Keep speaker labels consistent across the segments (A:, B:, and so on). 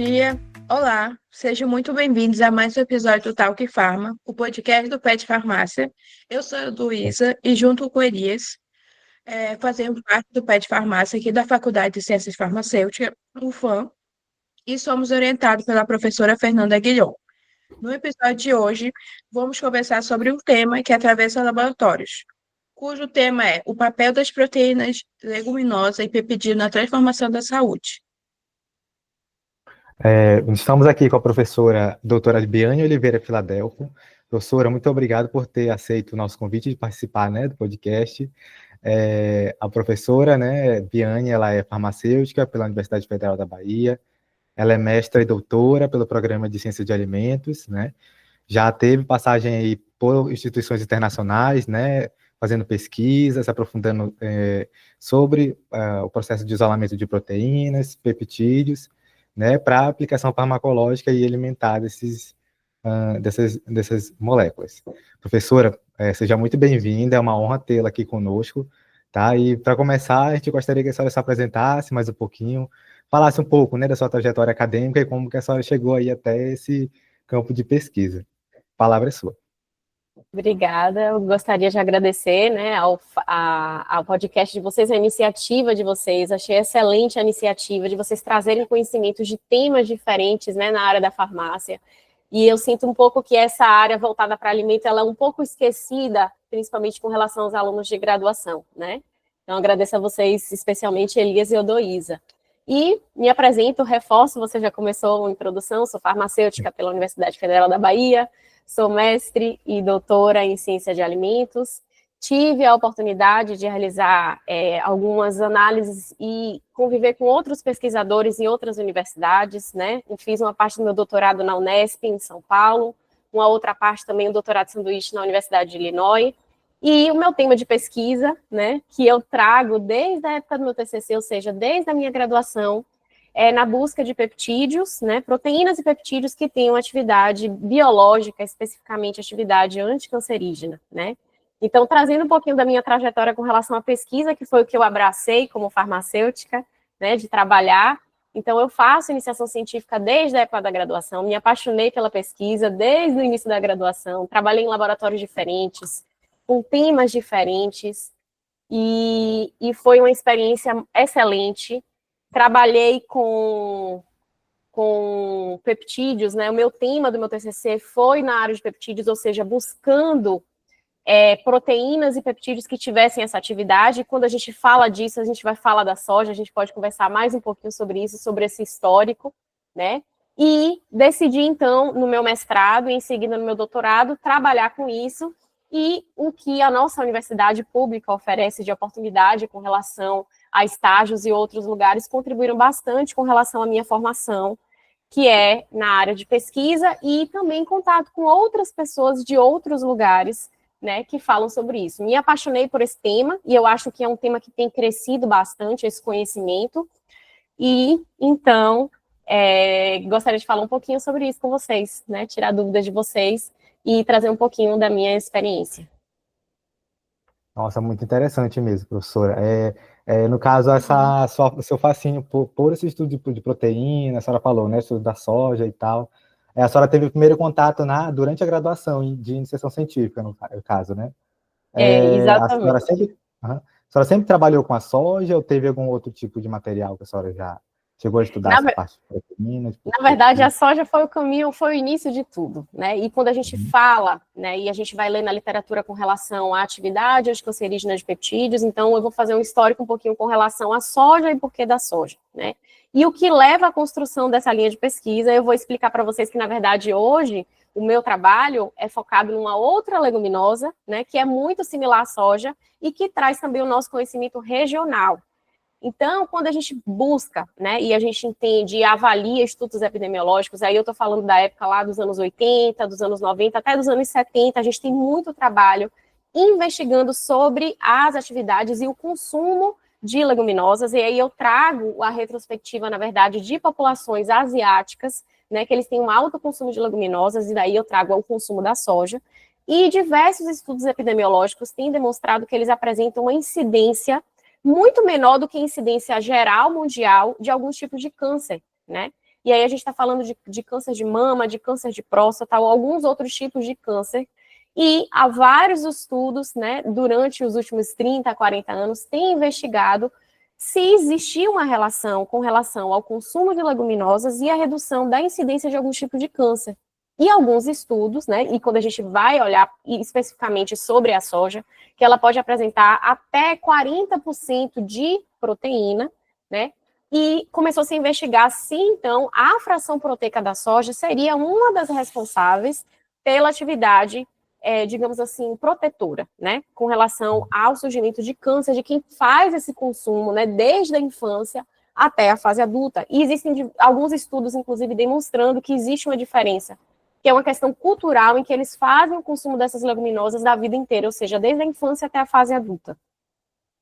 A: dia, olá, sejam muito bem-vindos a mais um episódio do Talk Pharma, o podcast do Pet Farmácia. Eu sou a Luísa e junto com Elias, fazemos parte do Pet Farmácia aqui da Faculdade de Ciências Farmacêuticas, UFAM, e somos orientados pela professora Fernanda Guilhom. No episódio de hoje, vamos conversar sobre um tema que atravessa laboratórios, cujo tema é o papel das proteínas leguminosa e peptídeo na transformação da saúde.
B: Estamos aqui com a professora doutora Biane Oliveira Filadelfo. Professora, muito obrigado por ter aceito o nosso convite de participar, né, do podcast. A professora, né, Biane, ela é farmacêutica pela Universidade Federal da Bahia, ela é mestra e doutora pelo Programa de Ciência de Alimentos, né, já teve passagem aí por instituições internacionais, né, fazendo pesquisas, se aprofundando sobre o processo de isolamento de proteínas, peptídeos, né, para aplicação farmacológica e alimentar dessas moléculas. Professora, seja muito bem-vinda, é uma honra tê-la aqui conosco, tá? E para começar, a gente gostaria que a senhora se apresentasse mais um pouquinho, falasse um pouco, né, da sua trajetória acadêmica e como que a senhora chegou aí até esse campo de pesquisa. A palavra é sua.
C: Obrigada, eu gostaria de agradecer, né, ao podcast de vocês, a iniciativa de vocês, achei excelente a iniciativa de vocês trazerem conhecimentos de temas diferentes, né, na área da farmácia, e eu sinto um pouco que essa área voltada para alimento, ela é um pouco esquecida, principalmente com relação aos alunos de graduação, né, então agradeço a vocês, especialmente Elias e Odoísa. E me apresento, reforço, você já começou a introdução, sou farmacêutica pela Universidade Federal da Bahia, sou mestre e doutora em ciência de alimentos. Tive a oportunidade de realizar algumas análises e conviver com outros pesquisadores em outras universidades, né? Eu fiz uma parte do meu doutorado na Unesp, em São Paulo, uma outra parte também, o doutorado de sanduíche na Universidade de Illinois. E o meu tema de pesquisa, né, que eu trago desde a época do meu TCC, ou seja, desde a minha graduação, na busca de peptídeos, né, proteínas e peptídeos que tenham atividade biológica, especificamente atividade anticancerígena, né. Então, trazendo um pouquinho da minha trajetória com relação à pesquisa, que foi o que eu abracei como farmacêutica, né, de trabalhar. Então, eu faço iniciação científica desde a época da graduação, me apaixonei pela pesquisa desde o início da graduação, trabalhei em laboratórios diferentes, com temas diferentes, e foi uma experiência excelente. Trabalhei com peptídeos, né? O meu tema do meu TCC foi na área de peptídeos, ou seja, buscando proteínas e peptídeos que tivessem essa atividade. E quando a gente fala disso, a gente vai falar da soja, a gente pode conversar mais um pouquinho sobre isso, sobre esse histórico, né? E decidi, então, no meu mestrado e em seguida no meu doutorado, trabalhar com isso, e o que a nossa universidade pública oferece de oportunidade com relação a estágios e outros lugares contribuíram bastante com relação à minha formação, que é na área de pesquisa e também em contato com outras pessoas de outros lugares, né, que falam sobre isso. Me apaixonei por esse tema e eu acho que é um tema que tem crescido bastante, esse conhecimento, e então gostaria de falar um pouquinho sobre isso com vocês, né, tirar dúvidas de vocês e trazer um pouquinho da minha experiência.
B: Nossa, muito interessante mesmo, professora. No caso, seu fascínio por esse estudo de proteína, a senhora falou, né, estudo da soja e tal. A senhora teve o primeiro contato durante a graduação de iniciação científica, no caso, né?
C: Exatamente.
B: A senhora sempre trabalhou com a soja ou teve algum outro tipo de material que a senhora já chegou a estudar essa parte de proteína?
C: Na verdade, a soja foi o caminho, foi o início de tudo, né? E quando a gente fala, né, e a gente vai ler na literatura com relação à atividade anticancerígena de peptídeos, então eu vou fazer um histórico um pouquinho com relação à soja e porquê da soja, né? E o que leva à construção dessa linha de pesquisa, eu vou explicar para vocês que, na verdade, hoje, o meu trabalho é focado numa outra leguminosa, né, que é muito similar à soja e que traz também o nosso conhecimento regional. Então, quando a gente busca, né, e a gente entende e avalia estudos epidemiológicos, aí eu estou falando da época lá dos anos 80, dos anos 90, até dos anos 70, a gente tem muito trabalho investigando sobre as atividades e o consumo de leguminosas, e aí eu trago a retrospectiva, na verdade, de populações asiáticas, né, que eles têm um alto consumo de leguminosas, e daí eu trago o consumo da soja, e diversos estudos epidemiológicos têm demonstrado que eles apresentam uma incidência muito menor do que a incidência geral mundial de alguns tipos de câncer, né? E aí a gente está falando de câncer de mama, de câncer de próstata, ou alguns outros tipos de câncer. E há vários estudos, né, durante os últimos 30, 40 anos, têm investigado se existia uma relação com relação ao consumo de leguminosas e a redução da incidência de alguns tipos de câncer. E alguns estudos, né, e quando a gente vai olhar especificamente sobre a soja, que ela pode apresentar até 40% de proteína, né, e começou a se investigar se, então, a fração proteica da soja seria uma das responsáveis pela atividade, digamos assim, protetora, né, com relação ao surgimento de câncer de quem faz esse consumo, né, desde a infância até a fase adulta. E existem alguns estudos, inclusive, demonstrando que existe uma diferença, que é uma questão cultural em que eles fazem o consumo dessas leguminosas da vida inteira, ou seja, desde a infância até a fase adulta.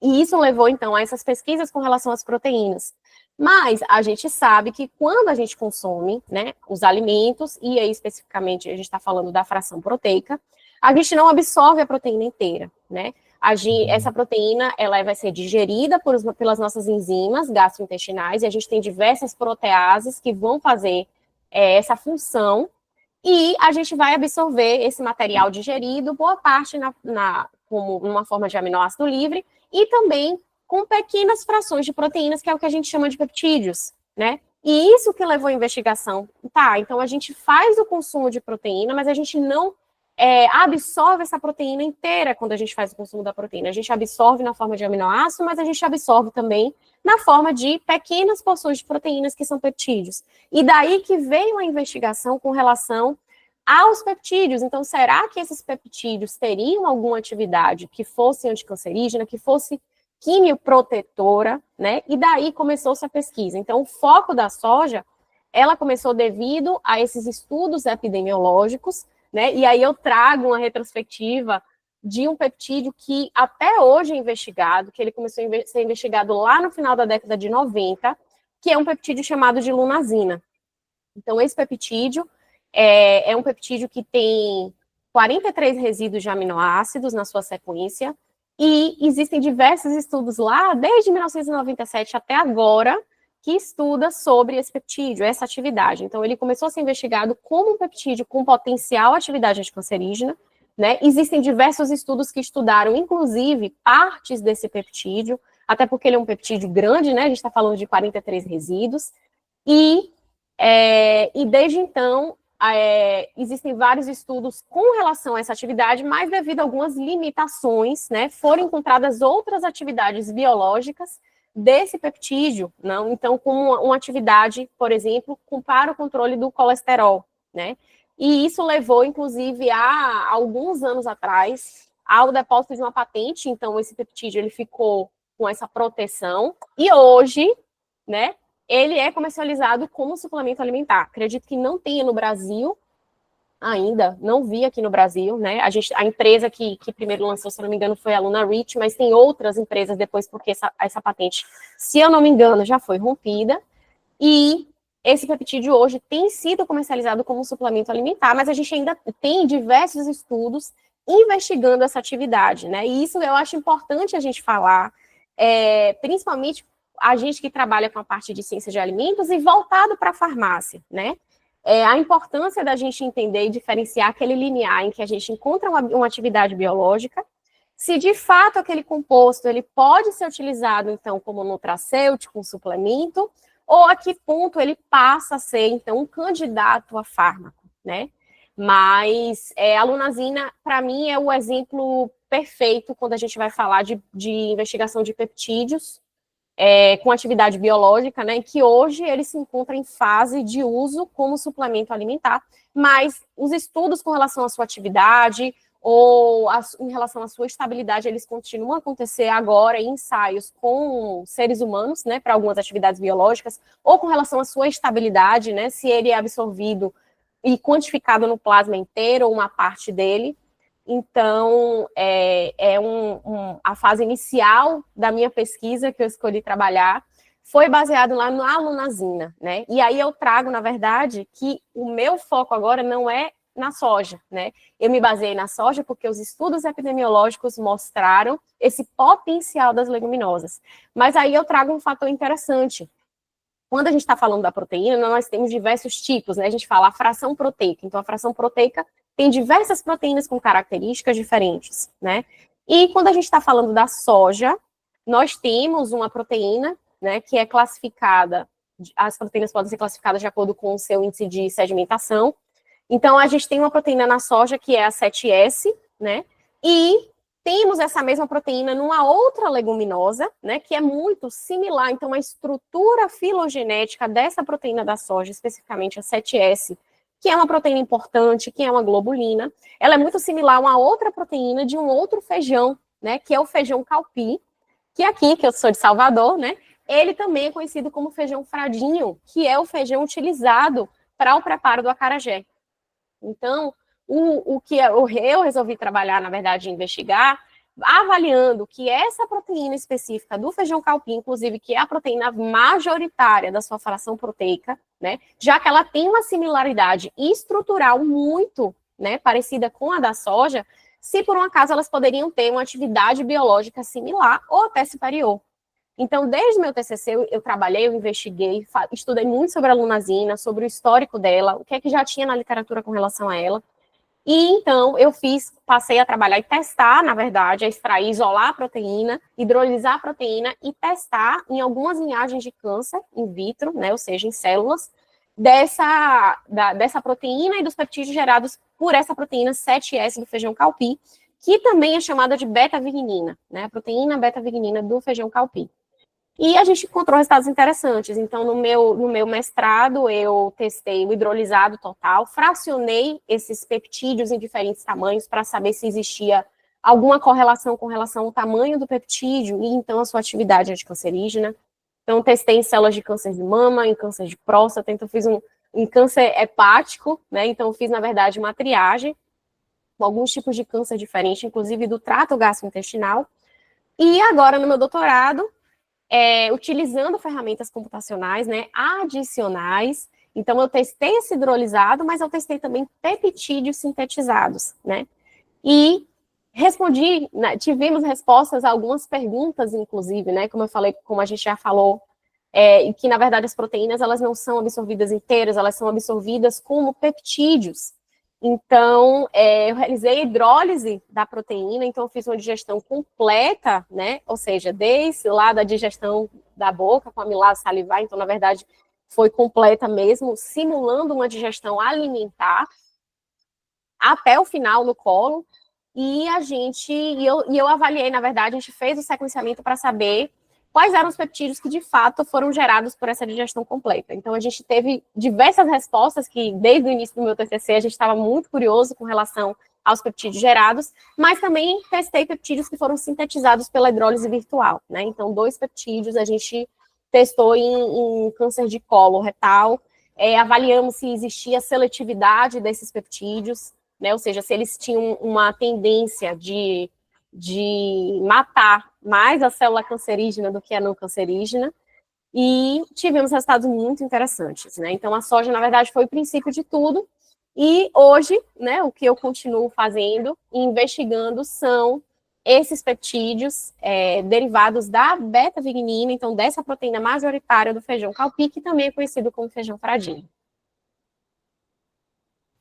C: E isso levou, então, a essas pesquisas com relação às proteínas. Mas a gente sabe que quando a gente consome, né, os alimentos, e aí especificamente a gente está falando da fração proteica, a gente não absorve a proteína inteira, né? Essa proteína, ela vai ser digerida pelas nossas enzimas gastrointestinais, e a gente tem diversas proteases que vão fazer essa função, e a gente vai absorver esse material digerido, boa parte como uma forma de aminoácido livre, e também com pequenas frações de proteínas, que é o que a gente chama de peptídeos, né? E isso que levou à investigação. Tá, então a gente faz o consumo de proteína, mas a gente não absorve essa proteína inteira quando a gente faz o consumo da proteína. A gente absorve na forma de aminoácido, mas a gente absorve também na forma de pequenas porções de proteínas, que são peptídeos. E daí que veio a investigação com relação aos peptídeos. Então, será que esses peptídeos teriam alguma atividade que fosse anticancerígena, que fosse quimioprotetora, né? E daí começou-se a pesquisa. Então, o foco da soja, ela começou devido a esses estudos epidemiológicos, né? E aí eu trago uma retrospectiva de um peptídeo que até hoje é investigado, que ele começou a ser investigado lá no final da década de 90, que é um peptídeo chamado de lunazina. Então, esse peptídeo é um peptídeo que tem 43 resíduos de aminoácidos na sua sequência, e existem diversos estudos lá, desde 1997 até agora, que estuda sobre esse peptídeo, essa atividade. Então, ele começou a ser investigado como um peptídeo com potencial atividade anticancerígena, né? Existem diversos estudos que estudaram, inclusive, partes desse peptídeo, até porque ele é um peptídeo grande, né? A gente está falando de 43 resíduos, e desde então, existem vários estudos com relação a essa atividade, mas devido a algumas limitações, né, foram encontradas outras atividades biológicas desse peptídeo, não? Então, com uma atividade, por exemplo, para o controle do colesterol, né? E isso levou, inclusive, a alguns anos atrás, ao depósito de uma patente. Então, esse peptídeo, ele ficou com essa proteção, e hoje, né, ele é comercializado como suplemento alimentar. Acredito que não tenha no Brasil ainda, não vi aqui no Brasil, né? A empresa que primeiro lançou, se não me engano, foi a LunaRich, mas tem outras empresas depois, porque essa patente, se eu não me engano, já foi rompida. E esse peptídeo hoje tem sido comercializado como suplemento alimentar, mas a gente ainda tem diversos estudos investigando essa atividade, né? E isso eu acho importante a gente falar, principalmente a gente que trabalha com a parte de ciência de alimentos e voltado para a farmácia, né? A importância da gente entender e diferenciar aquele limiar em que a gente encontra uma atividade biológica, se de fato aquele composto ele pode ser utilizado, então, como nutracêutico, um suplemento, ou a que ponto ele passa a ser, então, um candidato a fármaco, né? Mas a lunazina, para mim, é o exemplo perfeito quando a gente vai falar de investigação de peptídeos, com atividade biológica, né, que hoje ele se encontra em fase de uso como suplemento alimentar, mas os estudos com relação à sua atividade ou em relação à sua estabilidade, eles continuam a acontecer agora em ensaios com seres humanos, né, para algumas atividades biológicas, ou com relação à sua estabilidade, né, se ele é absorvido e quantificado no plasma inteiro ou uma parte dele. Então, a fase inicial da minha pesquisa que eu escolhi trabalhar foi baseado lá na lunazina, né? E aí eu trago, na verdade, que o meu foco agora não é na soja, né? Eu me baseei na soja porque os estudos epidemiológicos mostraram esse potencial das leguminosas. Mas aí eu trago um fator interessante. Quando a gente está falando da proteína, nós temos diversos tipos, né? A gente fala a fração proteica. Então, a fração proteica tem diversas proteínas com características diferentes, né? E quando a gente está falando da soja, nós temos uma proteína, né, que é classificada, as proteínas podem ser classificadas de acordo com o seu índice de sedimentação. Então, a gente tem uma proteína na soja que é a 7S, né? E temos essa mesma proteína numa outra leguminosa, né, que é muito similar. Então, a estrutura filogenética dessa proteína da soja, especificamente a 7S, que é uma proteína importante, que é uma globulina, ela é muito similar a uma outra proteína de um outro feijão, né, que é o feijão calpi, que aqui, que eu sou de Salvador, né, ele também é conhecido como feijão fradinho, que é o feijão utilizado para o preparo do acarajé. Então, o que eu resolvi trabalhar, na verdade, investigar, avaliando que essa proteína específica do feijão calpi, inclusive, que é a proteína majoritária da sua fração proteica, né, já que ela tem uma similaridade estrutural muito, né, parecida com a da soja, se por um acaso elas poderiam ter uma atividade biológica similar ou até superior. Então, desde meu TCC, eu trabalhei, eu investiguei, estudei muito sobre a lunazina, sobre o histórico dela, o que é que já tinha na literatura com relação a ela. E então eu passei a trabalhar e testar, na verdade, a extrair, isolar a proteína, hidrolisar a proteína e testar em algumas linhagens de câncer in vitro, né, ou seja, em células, dessa proteína e dos peptídeos gerados por essa proteína 7S do feijão calpi, que também é chamada de beta-vignina, né, a proteína beta-vignina do feijão calpi. E a gente encontrou resultados interessantes. Então, no meu mestrado, eu testei o hidrolisado total, fracionei esses peptídeos em diferentes tamanhos para saber se existia alguma correlação com relação ao tamanho do peptídeo e, então, a sua atividade anticancerígena. Então, testei em células de câncer de mama, em câncer de próstata, então fiz em câncer hepático, né? Então, fiz, na verdade, uma triagem com alguns tipos de câncer diferentes, inclusive do trato gastrointestinal. E agora, no meu doutorado, utilizando ferramentas computacionais, né, adicionais. Então, eu testei esse hidrolisado, mas eu testei também peptídeos sintetizados, né? E respondi, né, tivemos respostas a algumas perguntas, inclusive, né, como eu falei, como a gente já falou, que, na verdade, as proteínas, elas não são absorvidas inteiras, elas são absorvidas como peptídeos. Então, eu realizei a hidrólise da proteína, então eu fiz uma digestão completa, né, ou seja, desde lá da digestão da boca, com a amilase salivar, então, na verdade, foi completa mesmo, simulando uma digestão alimentar, até o final no colo, e eu avaliei, na verdade, a gente fez o sequenciamento para saber quais eram os peptídeos que, de fato, foram gerados por essa digestão completa. Então, a gente teve diversas respostas que, desde o início do meu TCC, a gente estava muito curioso com relação aos peptídeos gerados, mas também testei peptídeos que foram sintetizados pela hidrólise virtual, né? Então, 2 peptídeos a gente testou em câncer de colo retal, avaliamos se existia seletividade desses peptídeos, né? Ou seja, se eles tinham uma tendência de matar mais a célula cancerígena do que a não cancerígena, e tivemos resultados muito interessantes, né? Então, a soja, na verdade, foi o princípio de tudo, e hoje, né, o que eu continuo fazendo e investigando são esses peptídeos derivados da beta-vignina, então, dessa proteína majoritária do feijão calpi, que também é conhecido como feijão fradinho.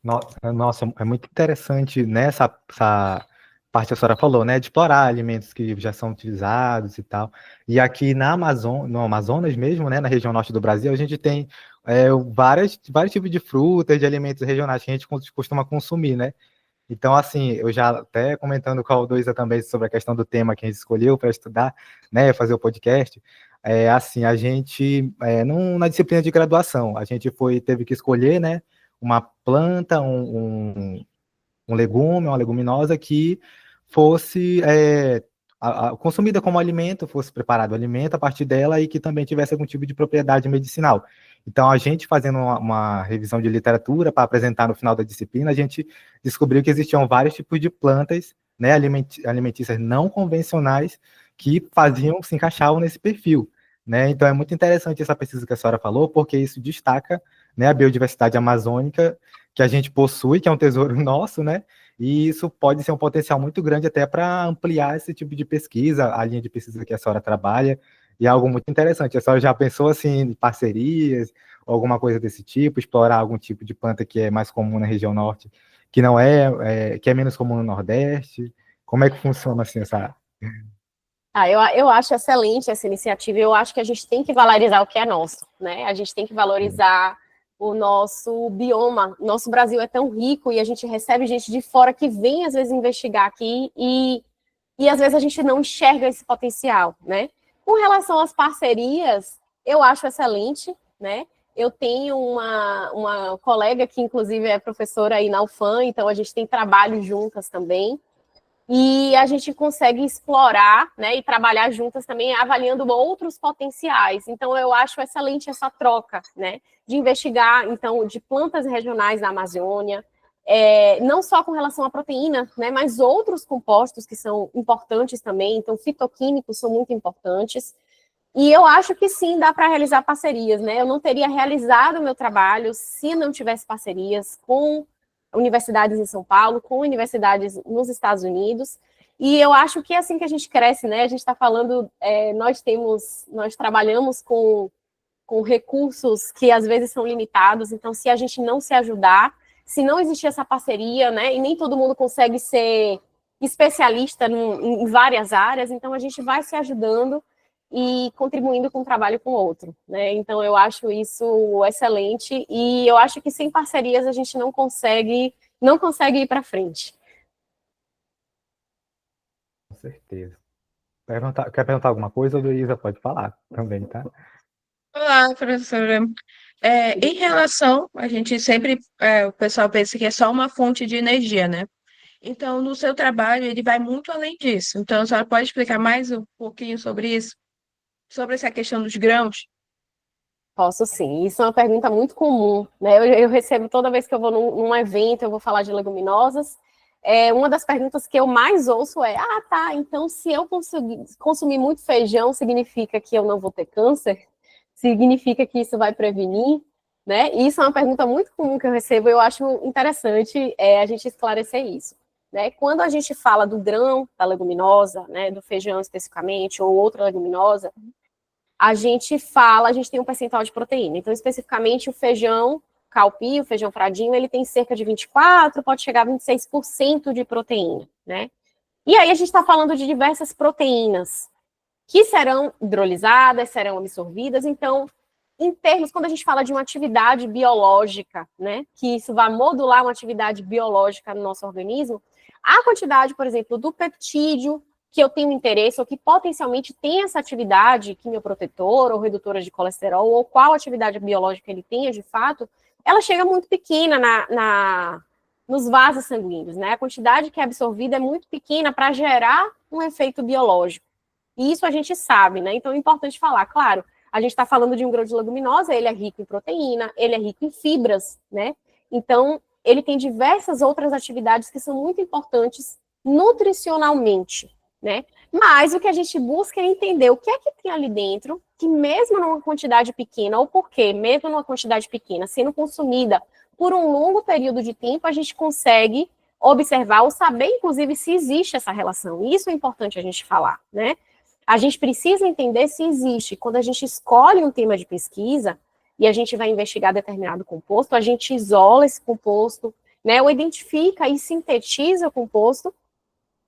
B: Nossa, é muito interessante nessa parte que a senhora falou, né, de explorar alimentos que já são utilizados e tal. E aqui no Amazonas mesmo, né, na região norte do Brasil, a gente tem vários tipos de frutas, de alimentos regionais que a gente costuma consumir, né? Então, assim, eu já até comentando com a Aldoísa também sobre a questão do tema que a gente escolheu para estudar, né, fazer o podcast, assim, a gente, na disciplina de graduação, a gente teve que escolher, né, uma planta, um legume, uma leguminosa que fosse consumida como alimento, fosse preparado alimento a partir dela e que também tivesse algum tipo de propriedade medicinal. Então, a gente fazendo uma revisão de literatura para apresentar no final da disciplina, a gente descobriu que existiam vários tipos de plantas, né, alimentícias não convencionais que se encaixavam nesse perfil, né? Então, é muito interessante essa pesquisa que a senhora falou, porque isso destaca, né, a biodiversidade amazônica que a gente possui, que é um tesouro nosso, né? E isso pode ser um potencial muito grande até para ampliar esse tipo de pesquisa, a linha de pesquisa que a senhora trabalha. E é algo muito interessante. A senhora já pensou assim em parcerias, ou alguma coisa desse tipo, explorar algum tipo de planta que é mais comum na região norte, que não que é menos comum no Nordeste? Como é que funciona assim essa?
C: Eu acho excelente essa iniciativa. Eu acho que a gente tem que valorizar o que é nosso, né? A gente tem que valorizar o nosso bioma. Nosso Brasil é tão rico e a gente recebe gente de fora que vem, às vezes, investigar aqui e às vezes, a gente não enxerga esse potencial, né? Com relação às parcerias, eu acho excelente, né? Eu tenho uma colega que, inclusive, é professora aí na UFAM, então a gente tem trabalho juntas também. E a gente consegue explorar, né, e trabalhar juntas também, avaliando outros potenciais. Então, eu acho excelente essa troca, né, de investigar, então, de plantas regionais da Amazônia, não só com relação à proteína, né, mas outros compostos que são importantes também, então, fitoquímicos são muito importantes. E eu acho que sim, dá para realizar parcerias, né? Eu não teria realizado o meu trabalho se não tivesse parcerias com universidades em São Paulo, com universidades nos Estados Unidos. E eu acho que é assim que a gente cresce, né? A gente está falando, nós trabalhamos com recursos que às vezes são limitados, então se a gente não se ajudar, se não existir essa parceria, né? E nem todo mundo consegue ser especialista em várias áreas, então a gente vai se ajudando e contribuindo com um trabalho com o outro, né? Então eu acho isso excelente e eu acho que sem parcerias a gente não consegue ir para frente.
B: Com certeza. Quer perguntar alguma coisa, Luísa? Pode falar também, tá?
A: Olá, professora. Em relação, a gente sempre, o pessoal pensa que é só uma fonte de energia, né? Então, no seu trabalho, ele vai muito além disso. Então, a senhora pode explicar mais um pouquinho sobre isso? Sobre essa questão dos grãos?
C: Posso sim. Isso é uma pergunta muito comum, né? Eu recebo toda vez que eu vou num evento, eu vou falar de leguminosas. Uma das perguntas que eu mais ouço é: ah, tá, então se eu consumir muito feijão, significa que eu não vou ter câncer? Significa que isso vai prevenir? Né? E isso é uma pergunta muito comum que eu recebo, eu acho interessante a gente esclarecer isso. Né? Quando a gente fala do grão, da leguminosa, né, do feijão especificamente, ou outra leguminosa, a gente tem um percentual de proteína. Então, especificamente, o feijão calpi, o feijão fradinho, ele tem cerca de 24%, pode chegar a 26% de proteína, né? E aí a gente está falando de diversas proteínas que serão hidrolisadas, serão absorvidas. Então, em termos, quando a gente fala de uma atividade biológica, né, que isso vai modular uma atividade biológica no nosso organismo, a quantidade, por exemplo, do peptídeo que eu tenho interesse, ou que potencialmente tem essa atividade quimioprotetora ou redutora de colesterol, ou qual atividade biológica ele tenha, de fato, ela chega muito pequena nos vasos sanguíneos, né? A quantidade que é absorvida é muito pequena para gerar um efeito biológico. E isso a gente sabe, né? Então é importante falar, claro, a gente está falando de um grão de leguminosa, ele é rico em proteína, ele é rico em fibras, né? Então, ele tem diversas outras atividades que são muito importantes nutricionalmente, né? Mas o que a gente busca é entender o que é que tem ali dentro, que mesmo numa quantidade pequena, ou por quê, mesmo numa quantidade pequena, sendo consumida por um longo período de tempo, a gente consegue observar ou saber, inclusive, se existe essa relação. Isso é importante a gente falar, né? A gente precisa entender se existe. Quando a gente escolhe um tema de pesquisa e a gente vai investigar determinado composto, a gente isola esse composto, né, ou identifica e sintetiza o composto,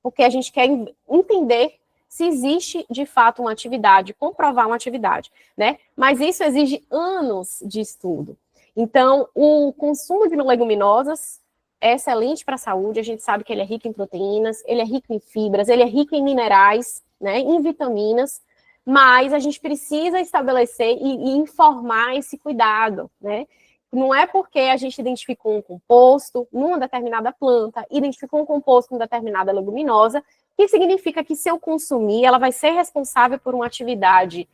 C: porque a gente quer entender se existe, de fato, uma atividade, comprovar uma atividade, né? Mas isso exige anos de estudo. Então, o consumo de leguminosas é excelente para a saúde, a gente sabe que ele é rico em proteínas, ele é rico em fibras, ele é rico em minerais, né, em vitaminas, mas a gente precisa estabelecer e informar esse cuidado, né? Não é porque a gente identificou um composto numa determinada planta, identificou um composto numa determinada leguminosa, que significa que se eu consumir, ela vai ser responsável por uma atividade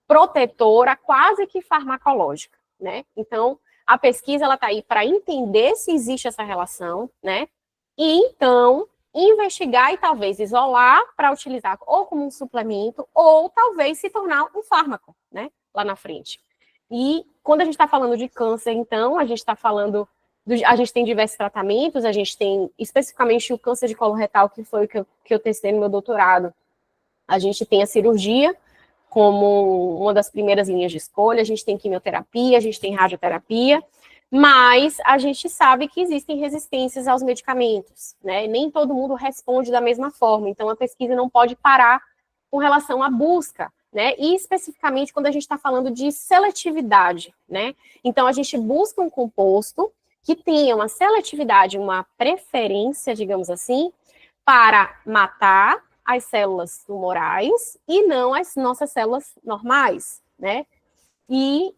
C: protetora quase que farmacológica, né? Então, a pesquisa ela está aí para entender se existe essa relação, né? E então investigar e talvez isolar para utilizar ou como um suplemento ou talvez se tornar um fármaco, né? Lá na frente. E quando a gente está falando de câncer, então, a gente está falando, a gente tem diversos tratamentos, a gente tem especificamente o câncer de colo retal, que foi o que eu testei no meu doutorado. A gente tem a cirurgia como uma das primeiras linhas de escolha, a gente tem quimioterapia, a gente tem radioterapia, mas a gente sabe que existem resistências aos medicamentos, né? Nem todo mundo responde da mesma forma, então a pesquisa não pode parar com relação à busca, né? E especificamente quando a gente está falando de seletividade, né? Então a gente busca um composto que tenha uma seletividade, uma preferência, digamos assim, para matar as células tumorais e não as nossas células normais, né? E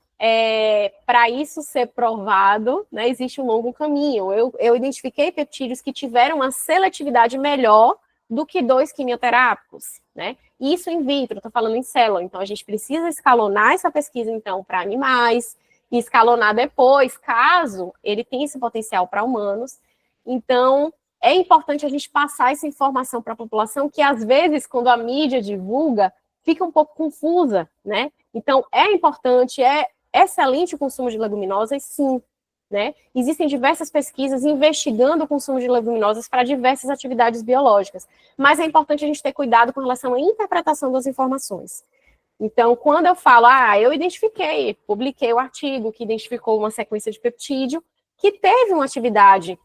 C: para isso ser provado, né, existe um longo caminho. Eu identifiquei peptídeos que tiveram uma seletividade melhor do que 2 quimioterápicos, né? Isso in vitro, estou falando em célula. Então, a gente precisa escalonar essa pesquisa, então, para animais, e escalonar depois, caso ele tenha esse potencial para humanos. Então, é importante a gente passar essa informação para a população, que às vezes, quando a mídia divulga, fica um pouco confusa, né? Então, é importante, é excelente o consumo de leguminosas, sim, né? Existem diversas pesquisas investigando o consumo de leguminosas para diversas atividades biológicas, mas é importante a gente ter cuidado com relação à interpretação das informações. Então, quando eu falo, eu identifiquei, publiquei o artigo que identificou uma sequência de peptídeo que teve uma atividade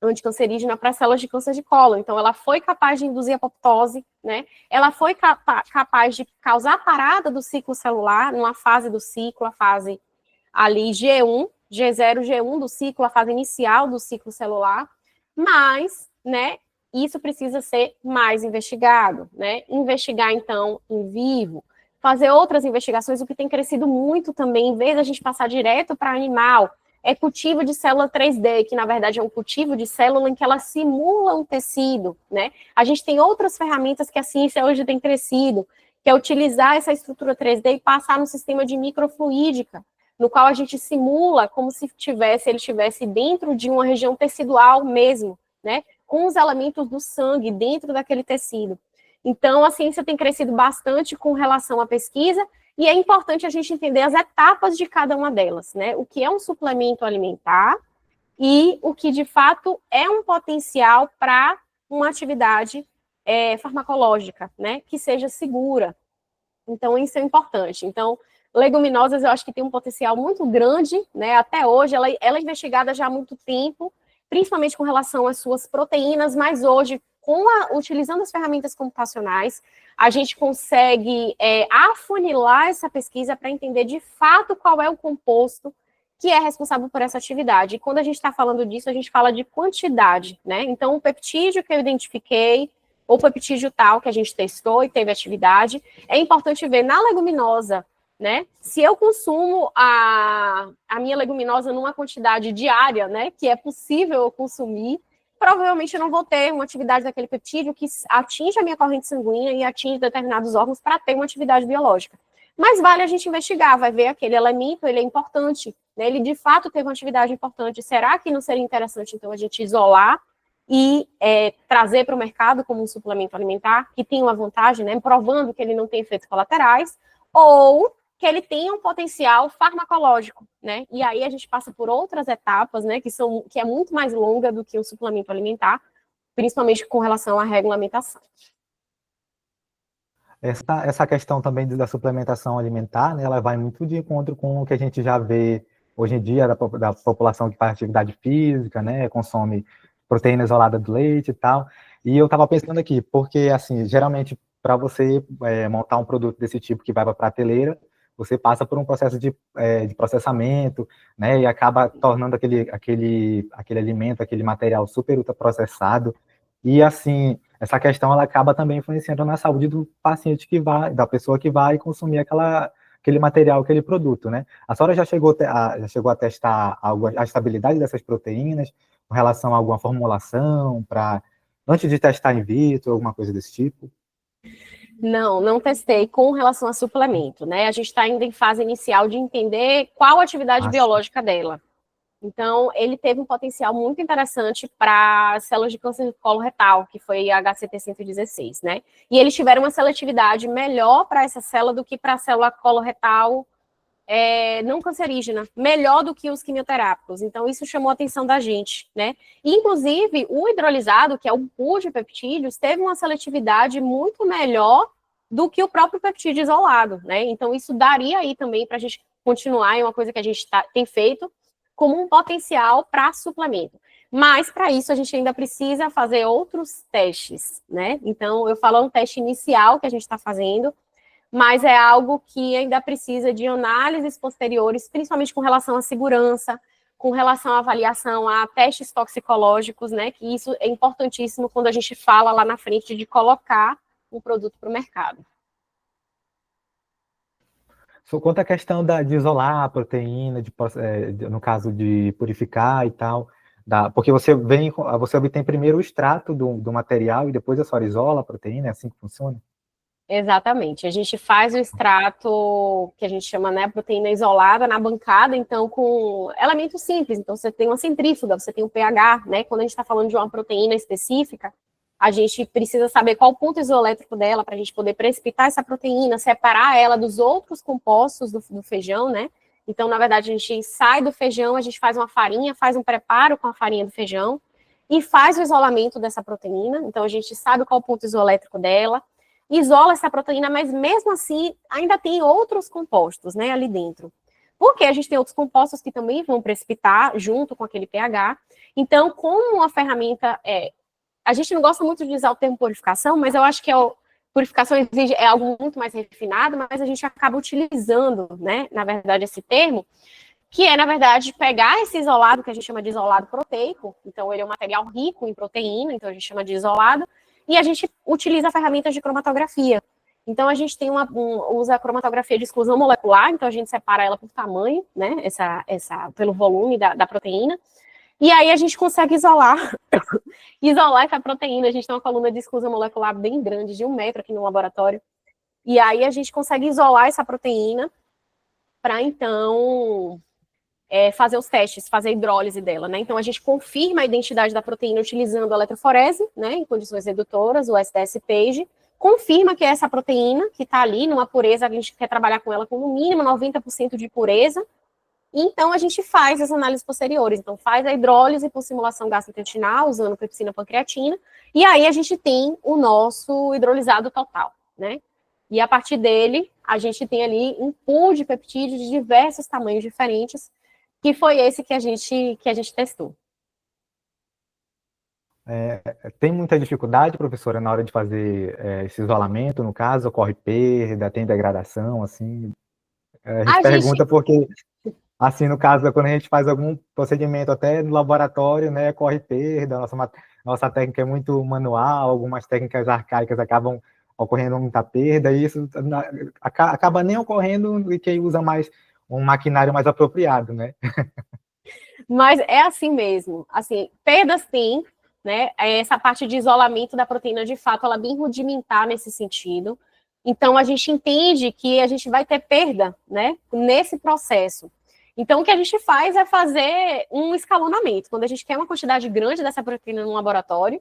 C: anticancerígena para células de câncer de cólon. Então, ela foi capaz de induzir apoptose, né? Ela foi capaz de causar parada do ciclo celular, numa fase do ciclo, a fase ali G1, G0, G1 do ciclo, a fase inicial do ciclo celular, mas, né, isso precisa ser mais investigado, né? Investigar, então, em vivo, fazer outras investigações, o que tem crescido muito também, em vez da gente passar direto para animal, é cultivo de célula 3D, que na verdade é um cultivo de célula em que ela simula um tecido, né? A gente tem outras ferramentas que a ciência hoje tem crescido, que é utilizar essa estrutura 3D e passar no sistema de microfluídica, no qual a gente simula como se ele estivesse dentro de uma região tecidual mesmo, né? Com os elementos do sangue dentro daquele tecido. Então, a ciência tem crescido bastante com relação à pesquisa, e é importante a gente entender as etapas de cada uma delas, né? O que é um suplemento alimentar e o que, de fato, é um potencial para uma atividade farmacológica, né? Que seja segura. Então, isso é importante. Então, leguminosas, eu acho que tem um potencial muito grande, né? Até hoje, ela é investigada já há muito tempo, principalmente com relação às suas proteínas, mas hoje, utilizando as ferramentas computacionais, a gente consegue afunilar essa pesquisa para entender de fato qual é o composto que é responsável por essa atividade. E quando a gente está falando disso, a gente fala de quantidade, né? Então, o peptídeo que eu identifiquei, ou peptídeo tal que a gente testou e teve atividade, é importante ver na leguminosa, né? Se eu consumo a minha leguminosa numa quantidade diária, né, que é possível eu consumir, provavelmente eu não vou ter uma atividade daquele peptídeo que atinge a minha corrente sanguínea e atinge determinados órgãos para ter uma atividade biológica. Mas vale a gente investigar, vai ver aquele elemento, ele é importante, né? Ele de fato teve uma atividade importante. Será que não seria interessante, então, a gente isolar e trazer para o mercado como um suplemento alimentar, que tem uma vantagem, né, provando que ele não tem efeitos colaterais, ou que ele tenha um potencial farmacológico, né? E aí a gente passa por outras etapas, né, que é muito mais longa do que o suplemento alimentar, principalmente com relação à regulamentação.
B: Essa questão também da suplementação alimentar, né, ela vai muito de encontro com o que a gente já vê hoje em dia da população que faz atividade física, né, consome proteína isolada do leite e tal. E eu estava pensando aqui, porque, assim, geralmente, para você montar um produto desse tipo que vai para a prateleira, você passa por um processo de processamento, né, e acaba tornando aquele alimento, aquele material super ultraprocessado. E, assim, essa questão ela acaba também influenciando na saúde do paciente da pessoa que vai consumir aquele material, aquele produto, né? A senhora já chegou a testar a estabilidade dessas proteínas com relação a alguma formulação antes de testar in vitro, alguma coisa desse tipo?
C: Não testei com relação a suplemento, né? A gente está ainda em fase inicial de entender qual a atividade biológica dela. Então, ele teve um potencial muito interessante para células de câncer de colo retal, que foi a HCT116, né? E eles tiveram uma seletividade melhor para essa célula do que para a célula coloretal não cancerígena, melhor do que os quimioterápicos. Então, isso chamou a atenção da gente, né? E, inclusive, o hidrolisado, que é o pool de peptídeos, teve uma seletividade muito melhor do que o próprio peptídeo isolado, né? Então, isso daria aí também para a gente continuar, é uma coisa que a gente tem feito como um potencial para suplemento. Mas, para isso, a gente ainda precisa fazer outros testes, né? Então, eu falo um teste inicial que a gente está fazendo, mas é algo que ainda precisa de análises posteriores, principalmente com relação à segurança, com relação à avaliação a testes toxicológicos, né? Que isso é importantíssimo quando a gente fala lá na frente de colocar um produto para o mercado.
B: Só quanto à questão de isolar a proteína, no caso de purificar e tal, porque você obtém primeiro o extrato do material e depois a senhora isola a proteína, é assim que funciona?
C: Exatamente. A gente faz o extrato que a gente chama, né, proteína isolada na bancada, então com elementos simples. Então você tem uma centrífuga, você tem um pH, né? Quando a gente está falando de uma proteína específica, a gente precisa saber qual o ponto isoelétrico dela para a gente poder precipitar essa proteína, separar ela dos outros compostos do feijão, né? Então, na verdade, a gente sai do feijão, a gente faz uma farinha, faz um preparo com a farinha do feijão e faz o isolamento dessa proteína. Então, a gente sabe qual o ponto isoelétrico dela, isola essa proteína, mas mesmo assim ainda tem outros compostos, né, ali dentro. Porque a gente tem outros compostos que também vão precipitar junto com aquele pH. Então, como uma ferramenta, a gente não gosta muito de usar o termo purificação, mas eu acho que purificação é algo muito mais refinado, mas a gente acaba utilizando, né, na verdade, esse termo, que é, na verdade, pegar esse isolado, que a gente chama de isolado proteico, então ele é um material rico em proteína, então a gente chama de isolado, e a gente utiliza ferramentas de cromatografia. Então, a gente tem usa a cromatografia de exclusão molecular, então a gente separa ela por tamanho, né, pelo volume da proteína, e aí a gente consegue isolar essa proteína. A gente tem uma coluna de exclusão molecular bem grande, de 1 metro aqui no laboratório, e aí a gente consegue isolar essa proteína para, então, fazer os testes, fazer a hidrólise dela, né? Então, a gente confirma a identidade da proteína utilizando a eletroforese, né, em condições redutoras, o SDS-PAGE, confirma que é essa proteína que está ali, numa pureza, a gente quer trabalhar com ela com no mínimo 90% de pureza, então a gente faz as análises posteriores, então faz a hidrólise por simulação gastrointestinal, usando pepsina pancreatina, e aí a gente tem o nosso hidrolisado total, né? E a partir dele, a gente tem ali um pool de peptídeos de diversos tamanhos diferentes, que foi esse que a gente testou.
B: Tem muita dificuldade, professora, na hora de fazer esse isolamento, no caso, ocorre perda, tem degradação, assim? A gente pergunta porque, assim, no caso, quando a gente faz algum procedimento até no laboratório, né, ocorre perda, nossa técnica é muito manual, algumas técnicas arcaicas acabam ocorrendo muita perda, e isso acaba nem ocorrendo e quem usa mais um maquinário mais apropriado, né?
C: Mas é assim mesmo, assim, perdas tem, né, essa parte de isolamento da proteína, de fato, ela é bem rudimentar nesse sentido, então a gente entende que a gente vai ter perda, né, nesse processo. Então, o que a gente faz é fazer um escalonamento, quando a gente quer uma quantidade grande dessa proteína no laboratório,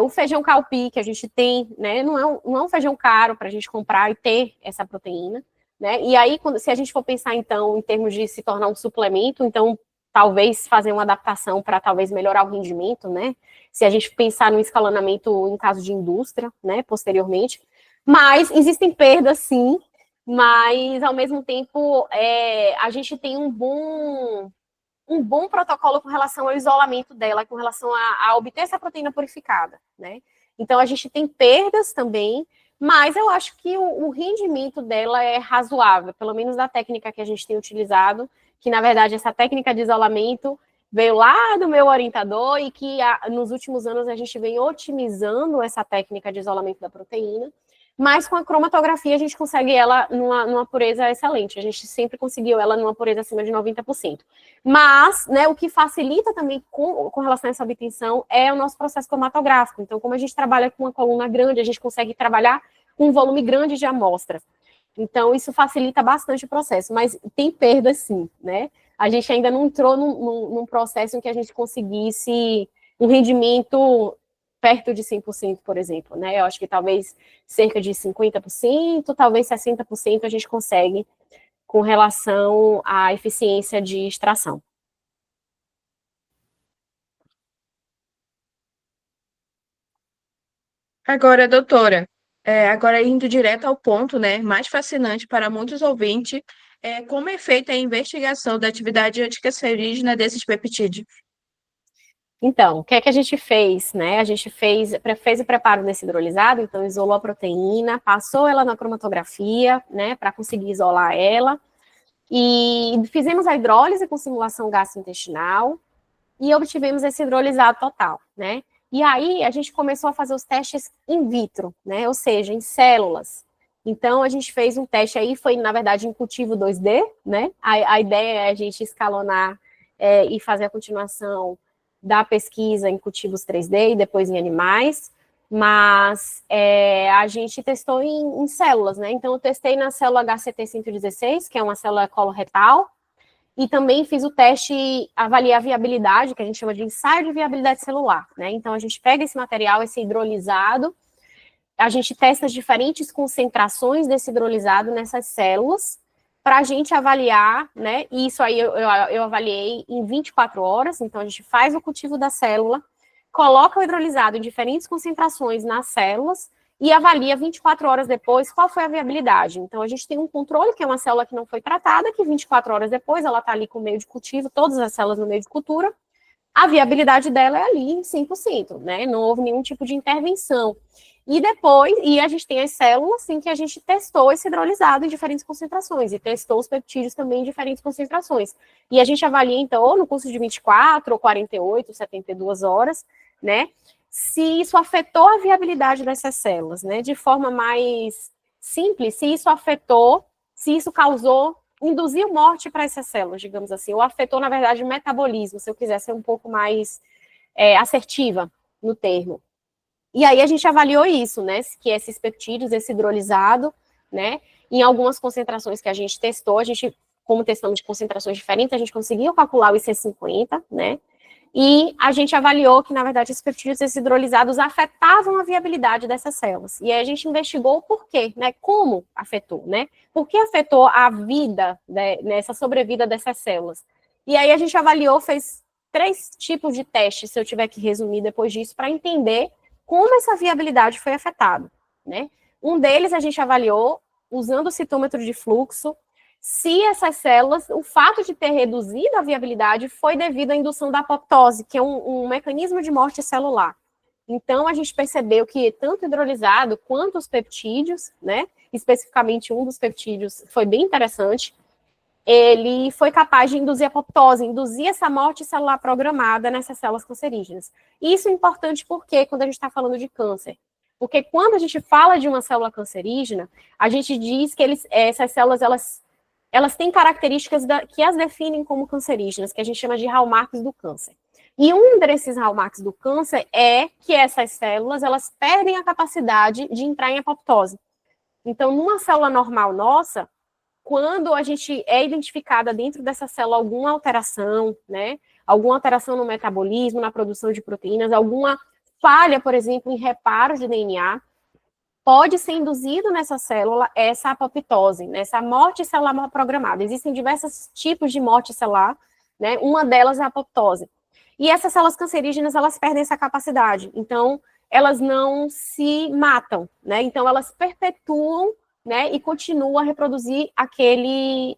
C: o feijão calpi que a gente tem, né, não é um feijão caro para a gente comprar e ter essa proteína, né, e aí, se a gente for pensar, então, em termos de se tornar um suplemento, então, talvez fazer uma adaptação para talvez melhorar o rendimento, né? Se a gente pensar no escalonamento em caso de indústria, né, posteriormente. Mas existem perdas, sim, mas ao mesmo tempo a gente tem um bom protocolo com relação ao isolamento dela, com relação a obter essa proteína purificada, né? Então a gente tem perdas também, mas eu acho que o rendimento dela é razoável, pelo menos da técnica que a gente tem utilizado, que na verdade essa técnica de isolamento veio lá do meu orientador e que nos últimos anos a gente vem otimizando essa técnica de isolamento da proteína, mas com a cromatografia a gente consegue ela numa pureza excelente, a gente sempre conseguiu ela numa pureza acima de 90%. Mas, né, o que facilita também com relação a essa obtenção é o nosso processo cromatográfico. Então, como a gente trabalha com uma coluna grande, a gente consegue trabalhar com um volume grande de amostra. Então, isso facilita bastante o processo, mas tem perda sim, né? A gente ainda não entrou num processo em que a gente conseguisse um rendimento perto de 100%, por exemplo, né? Eu acho que talvez cerca de 50%, talvez 60% a gente consegue com relação à eficiência de extração.
A: Agora, doutora, Agora, indo direto ao ponto, né, mais fascinante para muitos ouvintes, é como é feita a investigação da atividade anticancerígena desses peptídeos.
C: Então, o que é que a gente fez, né? A gente fez o preparo desse hidrolisado, então isolou a proteína, passou ela na cromatografia, né, para conseguir isolar ela, e fizemos a hidrólise com simulação gastrointestinal e obtivemos esse hidrolisado total, né? E aí a gente começou a fazer os testes in vitro, né? Ou seja, em células. Então a gente fez um teste aí, foi na verdade em cultivo 2D, né? A ideia é a gente escalonar e fazer a continuação da pesquisa em cultivos 3D e depois em animais, mas a gente testou em células, né? Então eu testei na célula HCT116, que é uma célula coloretal, e também fiz o teste, avaliar a viabilidade, que a gente chama de ensaio de viabilidade celular, né? Então, a gente pega esse material, esse hidrolisado, a gente testa as diferentes concentrações desse hidrolisado nessas células, para a gente avaliar, né? E isso aí eu avaliei em 24 horas, então a gente faz o cultivo da célula, coloca o hidrolisado em diferentes concentrações nas células, e avalia 24 horas depois qual foi a viabilidade. Então, a gente tem um controle, que é uma célula que não foi tratada, que 24 horas depois ela está ali com o meio de cultivo, todas as células no meio de cultura, a viabilidade dela é ali em 100%, né? Não houve nenhum tipo de intervenção. E depois, a gente tem as células em que a gente testou esse hidrolisado em diferentes concentrações, e testou os peptídeos também em diferentes concentrações. E a gente avalia, então, ou no curso de 24, ou 48, 72 horas, né? Se isso afetou a viabilidade dessas células, né? De forma mais simples, se isso afetou, se isso causou, induziu morte para essas células, digamos assim, ou afetou, na verdade, o metabolismo, se eu quiser ser um pouco mais assertiva no termo. E aí a gente avaliou isso, né? Que esses peptídeos, esse hidrolisado, né? Em algumas concentrações que a gente testou, como testamos de concentrações diferentes, a gente conseguiu calcular o IC50, né? E a gente avaliou que, na verdade, esses peptídeos, esses hidrolisados, afetavam a viabilidade dessas células. E aí a gente investigou o porquê, né? Como afetou, né? Por que afetou a vida, né, nessa sobrevida dessas células? E aí a gente avaliou, fez 3 tipos de testes, se eu tiver que resumir depois disso, para entender como essa viabilidade foi afetada, né? Um deles a gente avaliou usando o citômetro de fluxo, se essas células, o fato de ter reduzido a viabilidade foi devido à indução da apoptose, que é um mecanismo de morte celular. Então, a gente percebeu que tanto o hidrolisado quanto os peptídeos, né, especificamente um dos peptídeos, foi bem interessante, ele foi capaz de induzir a apoptose, induzir essa morte celular programada nessas células cancerígenas. E isso é importante porque, quando a gente está falando de câncer, porque quando a gente fala de uma célula cancerígena, a gente diz que essas células, elas têm características que as definem como cancerígenas, que a gente chama de hallmarks do câncer. E um desses hallmarks do câncer é que essas células, elas perdem a capacidade de entrar em apoptose. Então, numa célula normal nossa, quando a gente é identificada dentro dessa célula alguma alteração, né, alguma alteração no metabolismo, na produção de proteínas, alguma falha, por exemplo, em reparo de DNA, pode ser induzido nessa célula essa apoptose, né, essa morte celular programada. Existem diversos tipos de morte celular, né, uma delas é a apoptose. E essas células cancerígenas, elas perdem essa capacidade, então elas não se matam, né, então elas perpetuam, né, e continuam a reproduzir aquele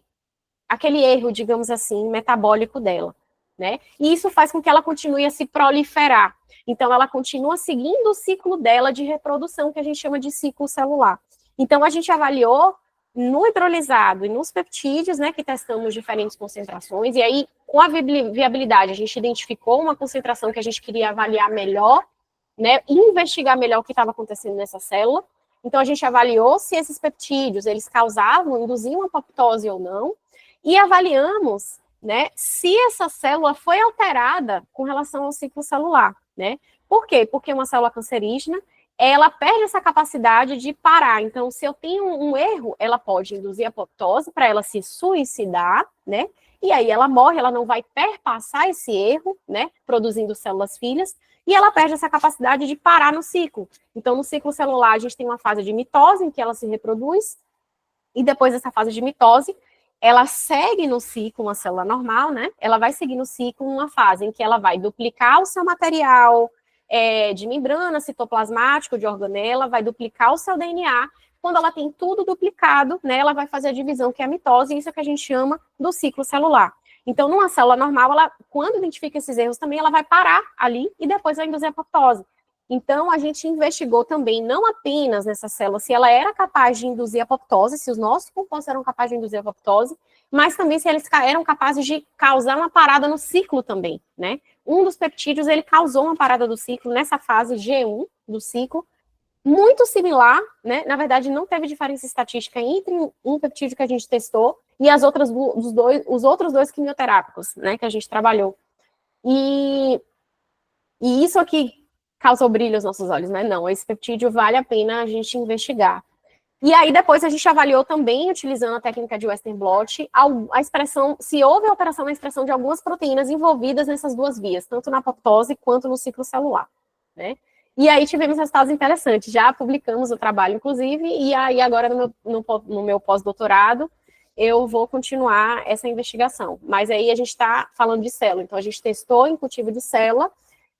C: erro, digamos assim, metabólico dela, né, e isso faz com que ela continue a se proliferar. Então, ela continua seguindo o ciclo dela de reprodução, que a gente chama de ciclo celular. Então, a gente avaliou no hidrolisado e nos peptídeos, né, que testamos diferentes concentrações, e aí, com a viabilidade, a gente identificou uma concentração que a gente queria avaliar melhor, né, investigar melhor o que estava acontecendo nessa célula. Então, a gente avaliou se esses peptídeos, eles causavam, induziam apoptose ou não, e avaliamos, né, se essa célula foi alterada com relação ao ciclo celular, né? Por quê? Porque uma célula cancerígena, ela perde essa capacidade de parar. Então, se eu tenho um erro, ela pode induzir a apoptose para ela se suicidar, né? E aí ela morre, ela não vai perpassar esse erro, né? Produzindo células filhas, e ela perde essa capacidade de parar no ciclo. Então, no ciclo celular, a gente tem uma fase de mitose, em que ela se reproduz, e depois dessa fase de mitose, ela segue no ciclo, uma célula normal, né? Ela vai seguir no ciclo uma fase em que ela vai duplicar o seu material, de membrana, citoplasmático, de organela, vai duplicar o seu DNA. Quando ela tem tudo duplicado, né, ela vai fazer a divisão, que é a mitose, e isso é que a gente chama do ciclo celular. Então, numa célula normal, ela, quando identifica esses erros também, ela vai parar ali e depois vai induzir a apoptose. Então, a gente investigou também, não apenas nessa célula, se ela era capaz de induzir a apoptose, se os nossos compostos eram capazes de induzir a apoptose, mas também se eles eram capazes de causar uma parada no ciclo também, né? Um dos peptídeos, ele causou uma parada do ciclo nessa fase G1 do ciclo, muito similar, né? Na verdade, não teve diferença estatística entre um peptídeo que a gente testou e os outros dois quimioterápicos, né, que a gente trabalhou. E isso aqui causou brilho aos nossos olhos, né? Não, esse peptídeo vale a pena a gente investigar. E aí, depois, a gente avaliou também, utilizando a técnica de Western blot, a expressão, se houve alteração na expressão de algumas proteínas envolvidas nessas duas vias, tanto na apoptose quanto no ciclo celular, né? E aí tivemos resultados interessantes, já publicamos o trabalho, inclusive, e aí agora no meu pós-doutorado, eu vou continuar essa investigação. Mas aí a gente está falando de célula, então a gente testou em cultivo de célula,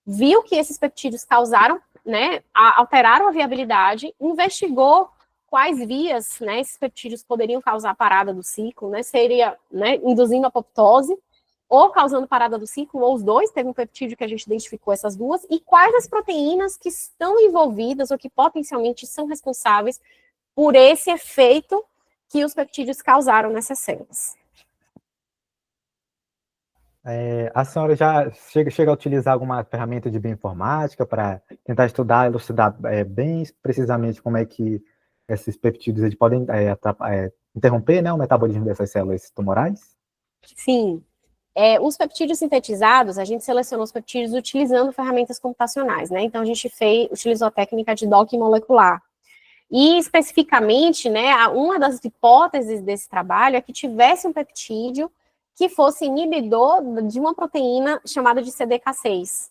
C: viu que esses peptídeos causaram, né, alteraram a viabilidade, investigou quais vias, né, esses peptídeos poderiam causar parada do ciclo, né, seria, né, induzindo apoptose, ou causando parada do ciclo, ou os dois, teve um peptídeo que a gente identificou essas duas, e quais as proteínas que estão envolvidas, ou que potencialmente são responsáveis por esse efeito que os peptídeos causaram nessas células.
B: A senhora já chega a utilizar alguma ferramenta de bioinformática para tentar estudar, elucidar bem precisamente como é que esses peptídeos eles podem interromper, né, o metabolismo dessas células tumorais?
C: Sim. Os peptídeos sintetizados, a gente selecionou os peptídeos utilizando ferramentas computacionais, né? Então, a gente utilizou a técnica de docking molecular. E, especificamente, né, uma das hipóteses desse trabalho é que tivesse um peptídeo que fosse inibidor de uma proteína chamada de CDK6,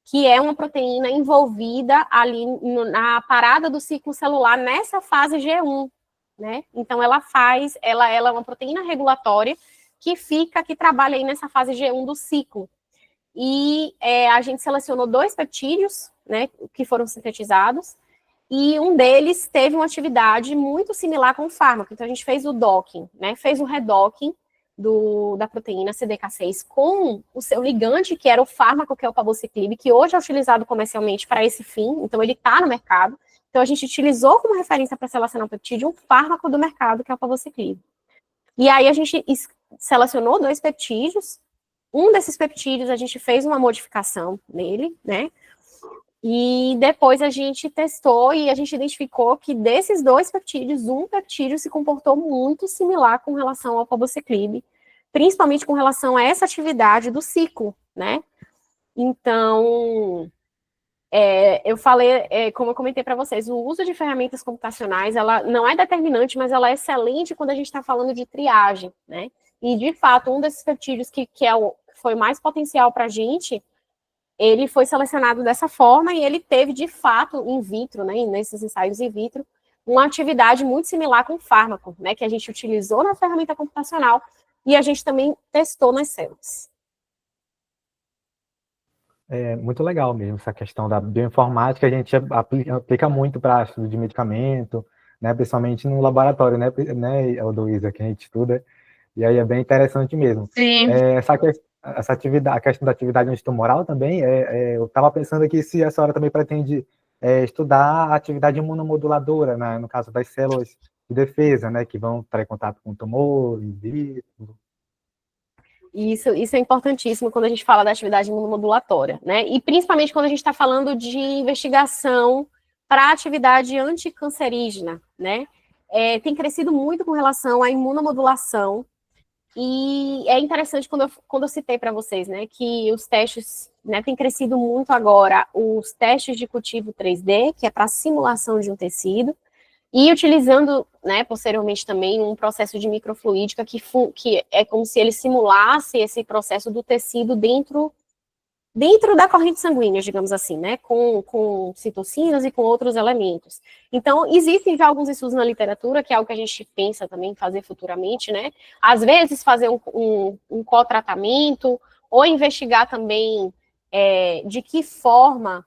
C: que é uma proteína envolvida ali na parada do ciclo celular nessa fase G1, né? Então, ela é uma proteína regulatória que trabalha aí nessa fase G1 do ciclo. E a gente selecionou 2 peptídeos, né, que foram sintetizados, e um deles teve uma atividade muito similar com o fármaco. Então, a gente fez o docking, né, fez o redocking da proteína CDK6 com o seu ligante, que era o fármaco, que é o palbociclib, que hoje é utilizado comercialmente para esse fim, então ele está no mercado. Então, a gente utilizou como referência para selecionar o peptídeo um fármaco do mercado, que é o palbociclib. E aí, a gente selecionou 2 peptídeos. Um desses peptídeos, a gente fez uma modificação nele, né? E depois a gente testou e a gente identificou que desses 2 peptídeos, um peptídeo se comportou muito similar com relação ao palbociclib, principalmente com relação a essa atividade do ciclo, né? Então, eu falei, como eu comentei para vocês, o uso de ferramentas computacionais, ela não é determinante, mas ela é excelente quando a gente está falando de triagem, né? E, de fato, um desses peptídeos que foi mais potencial para a gente, ele foi selecionado dessa forma e ele teve, de fato, in vitro, né, nesses ensaios in vitro, uma atividade muito similar com o fármaco, né, que a gente utilizou na ferramenta computacional e a gente também testou nas células.
B: É muito legal mesmo essa questão da bioinformática, a gente aplica muito para estudo de medicamento, né, principalmente no laboratório, né, Luísa, que a gente estuda, e aí é bem interessante mesmo.
A: Sim.
B: Essa atividade, a questão da atividade antitumoral também, eu estava pensando aqui se a senhora também pretende estudar a atividade imunomoduladora, né, no caso das células de defesa, né, que vão entrar em contato com o tumor, in vitro.
C: Isso é importantíssimo quando a gente fala da atividade imunomodulatória, né? E principalmente quando a gente está falando de investigação para atividade anticancerígena, né? Tem crescido muito com relação à imunomodulação, e é interessante quando eu citei para vocês, né, que os testes, né, tem crescido muito agora, os testes de cultivo 3D, que é para simulação de um tecido, e utilizando, né, posteriormente também um processo de microfluídica que é como se ele simulasse esse processo do tecido dentro da corrente sanguínea, digamos assim, né, com citocinas e com outros elementos. Então, existem já alguns estudos na literatura, que é algo que a gente pensa também em fazer futuramente, né, às vezes fazer um co-tratamento, ou investigar também de que forma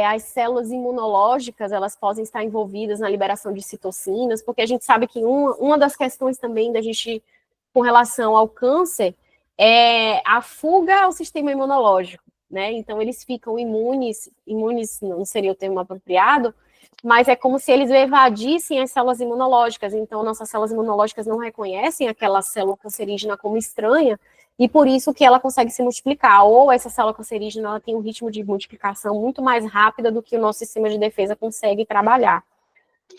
C: as células imunológicas, elas podem estar envolvidas na liberação de citocinas, porque a gente sabe que uma das questões também da gente, com relação ao câncer, é a fuga ao sistema imunológico, né? Então, eles ficam imunes não seria o termo apropriado, mas é como se eles evadissem as células imunológicas. Então, nossas células imunológicas não reconhecem aquela célula cancerígena como estranha, e por isso que ela consegue se multiplicar. Ou essa célula cancerígena ela tem um ritmo de multiplicação muito mais rápido do que o nosso sistema de defesa consegue trabalhar.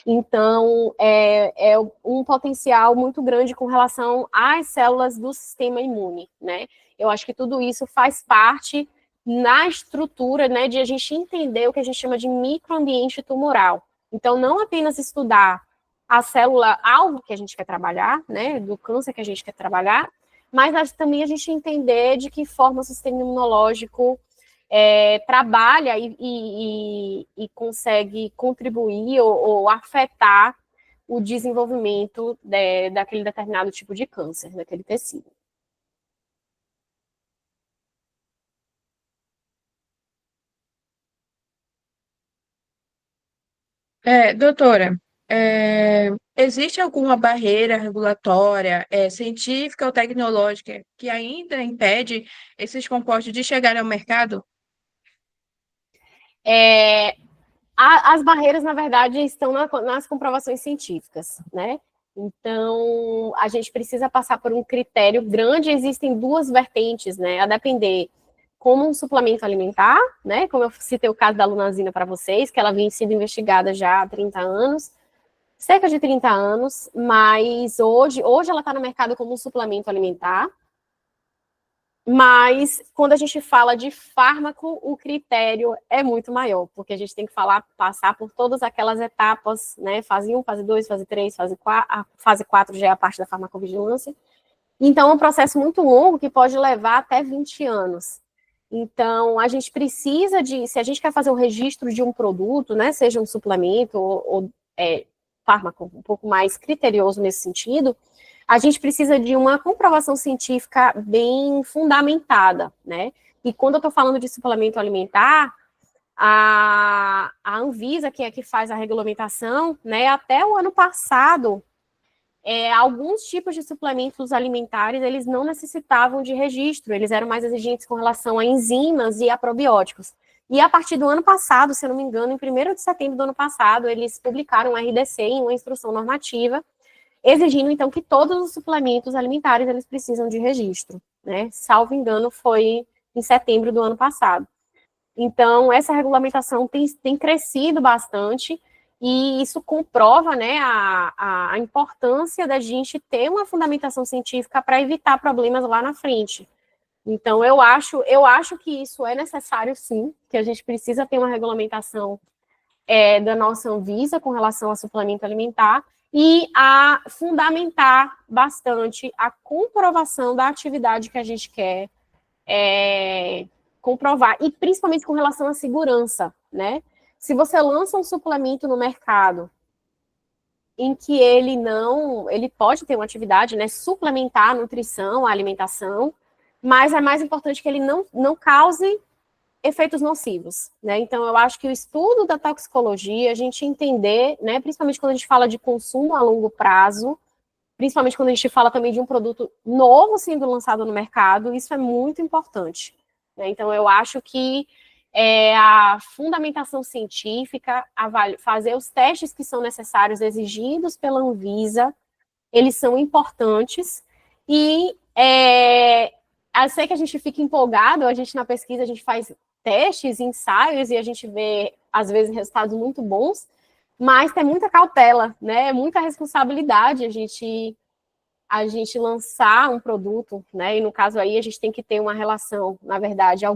C: Então, é um potencial muito grande com relação às células do sistema imune, né? Eu acho que tudo isso faz parte na estrutura, né, de a gente entender o que a gente chama de microambiente tumoral. Então, não apenas estudar a célula-alvo que a gente quer trabalhar, né, do câncer que a gente quer trabalhar, mas também a gente entender de que forma o sistema imunológico trabalha e consegue contribuir ou afetar o desenvolvimento daquele determinado tipo de câncer, daquele tecido.
A: Doutora, existe alguma barreira regulatória, científica ou tecnológica que ainda impede esses compostos de chegar ao mercado?
C: As barreiras, na verdade, estão nas comprovações científicas, né? Então, a gente precisa passar por um critério grande, existem duas vertentes, né? A depender como um suplemento alimentar, né? Como eu citei o caso da lunazina para vocês, que ela vem sendo investigada já há 30 anos, cerca de 30 anos, mas hoje ela está no mercado como um suplemento alimentar. Mas, quando a gente fala de fármaco, o critério é muito maior, porque a gente tem que passar por todas aquelas etapas, né? Fase 1, fase 2, fase 3, fase 4. A fase 4 já é a parte da farmacovigilância. Então, é um processo muito longo que pode levar até 20 anos. Então, a gente precisa se a gente quer fazer o registro de um produto, né? Seja um suplemento ou fármaco um pouco mais criterioso nesse sentido, a gente precisa de uma comprovação científica bem fundamentada, né? E quando eu estou falando de suplemento alimentar, a Anvisa, que é que faz a regulamentação, né, até o ano passado, alguns tipos de suplementos alimentares, eles não necessitavam de registro, eles eram mais exigentes com relação a enzimas e a probióticos. E a partir do ano passado, se eu não me engano, em 1º de setembro do ano passado, eles publicaram um RDC em uma instrução normativa, exigindo, então, que todos os suplementos alimentares, eles precisam de registro, né? Salvo engano, foi em setembro do ano passado. Então, essa regulamentação tem crescido bastante, e isso comprova, né, a importância da gente ter uma fundamentação científica para evitar problemas lá na frente. Então, eu acho que isso é necessário, sim, que a gente precisa ter uma regulamentação da nossa Anvisa com relação ao suplemento alimentar, e a fundamentar bastante a comprovação da atividade que a gente quer comprovar, e principalmente com relação à segurança, né? Se você lança um suplemento no mercado em que ele pode ter uma atividade, né, suplementar a nutrição, a alimentação, mas é mais importante que ele não cause efeitos nocivos, né? Então, eu acho que o estudo da toxicologia, a gente entender, né, principalmente quando a gente fala de consumo a longo prazo, principalmente quando a gente fala também de um produto novo sendo lançado no mercado, isso é muito importante, né? Então, eu acho que a fundamentação científica, fazer os testes que são necessários, exigidos pela Anvisa, eles são importantes, e eu sei que a gente fica empolgado, a gente na pesquisa, a gente faz testes, ensaios, e a gente vê, às vezes, resultados muito bons, mas tem muita cautela, né? Muita responsabilidade a gente lançar um produto, né? E no caso aí, a gente tem que ter uma relação, na verdade,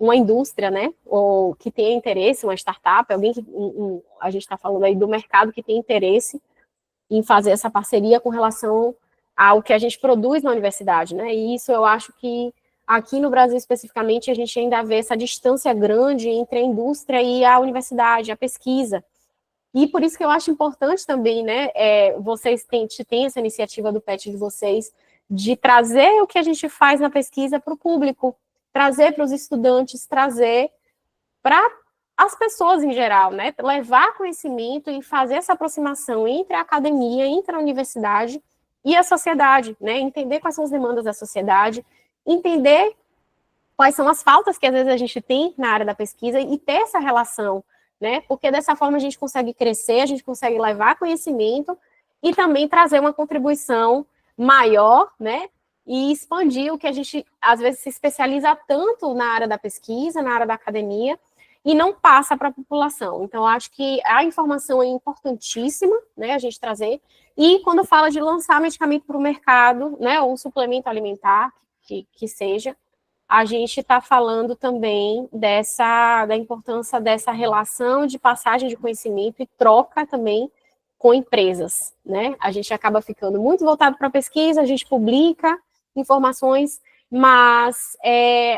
C: uma indústria, né? Ou que tenha interesse, uma startup, alguém que a gente está falando aí do mercado que tem interesse em fazer essa parceria com relação ao que a gente produz na universidade, né? E isso eu acho que aqui no Brasil, especificamente, a gente ainda vê essa distância grande entre a indústria e a universidade, a pesquisa. E por isso que eu acho importante também, né, vocês têm essa iniciativa do PET de vocês, de trazer o que a gente faz na pesquisa para o público, trazer para os estudantes, trazer para as pessoas em geral, né? Levar conhecimento e fazer essa aproximação entre a academia, entre a universidade e a sociedade, né? Entender quais são as demandas da sociedade, entender quais são as faltas que às vezes a gente tem na área da pesquisa e ter essa relação, né? Porque dessa forma a gente consegue crescer, a gente consegue levar conhecimento e também trazer uma contribuição maior, né? E expandir o que a gente, às vezes, se especializa tanto na área da pesquisa, na área da academia, e não passa para a população. Então, eu acho que a informação é importantíssima, né, a gente trazer, e quando fala de lançar medicamento para o mercado, né, ou um suplemento alimentar, que seja, a gente está falando também da importância dessa relação de passagem de conhecimento e troca também com empresas, né? A gente acaba ficando muito voltado para a pesquisa, a gente publica informações, mas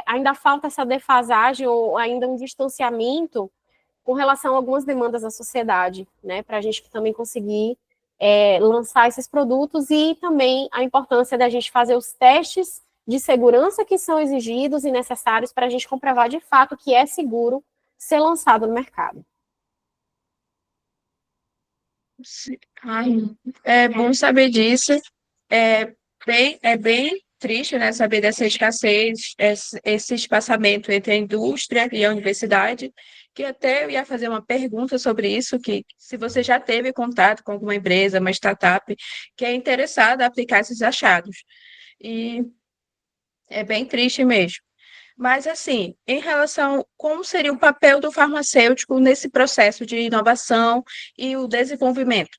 C: ainda falta essa defasagem ou ainda um distanciamento com relação a algumas demandas da sociedade, né? Para a gente também conseguir lançar esses produtos e também a importância da gente fazer os testes de segurança que são exigidos e necessários para a gente comprovar de fato que é seguro ser lançado no mercado.
A: Ai, é bom saber disso. É bem triste, né, saber dessa escassez, esse espaçamento entre a indústria e a universidade, que até eu ia fazer uma pergunta sobre isso, que se você já teve contato com alguma empresa, uma startup, que é interessada em aplicar esses achados. E é bem triste mesmo. Mas, assim, em relação como seria o papel do farmacêutico nesse processo de inovação e o desenvolvimento?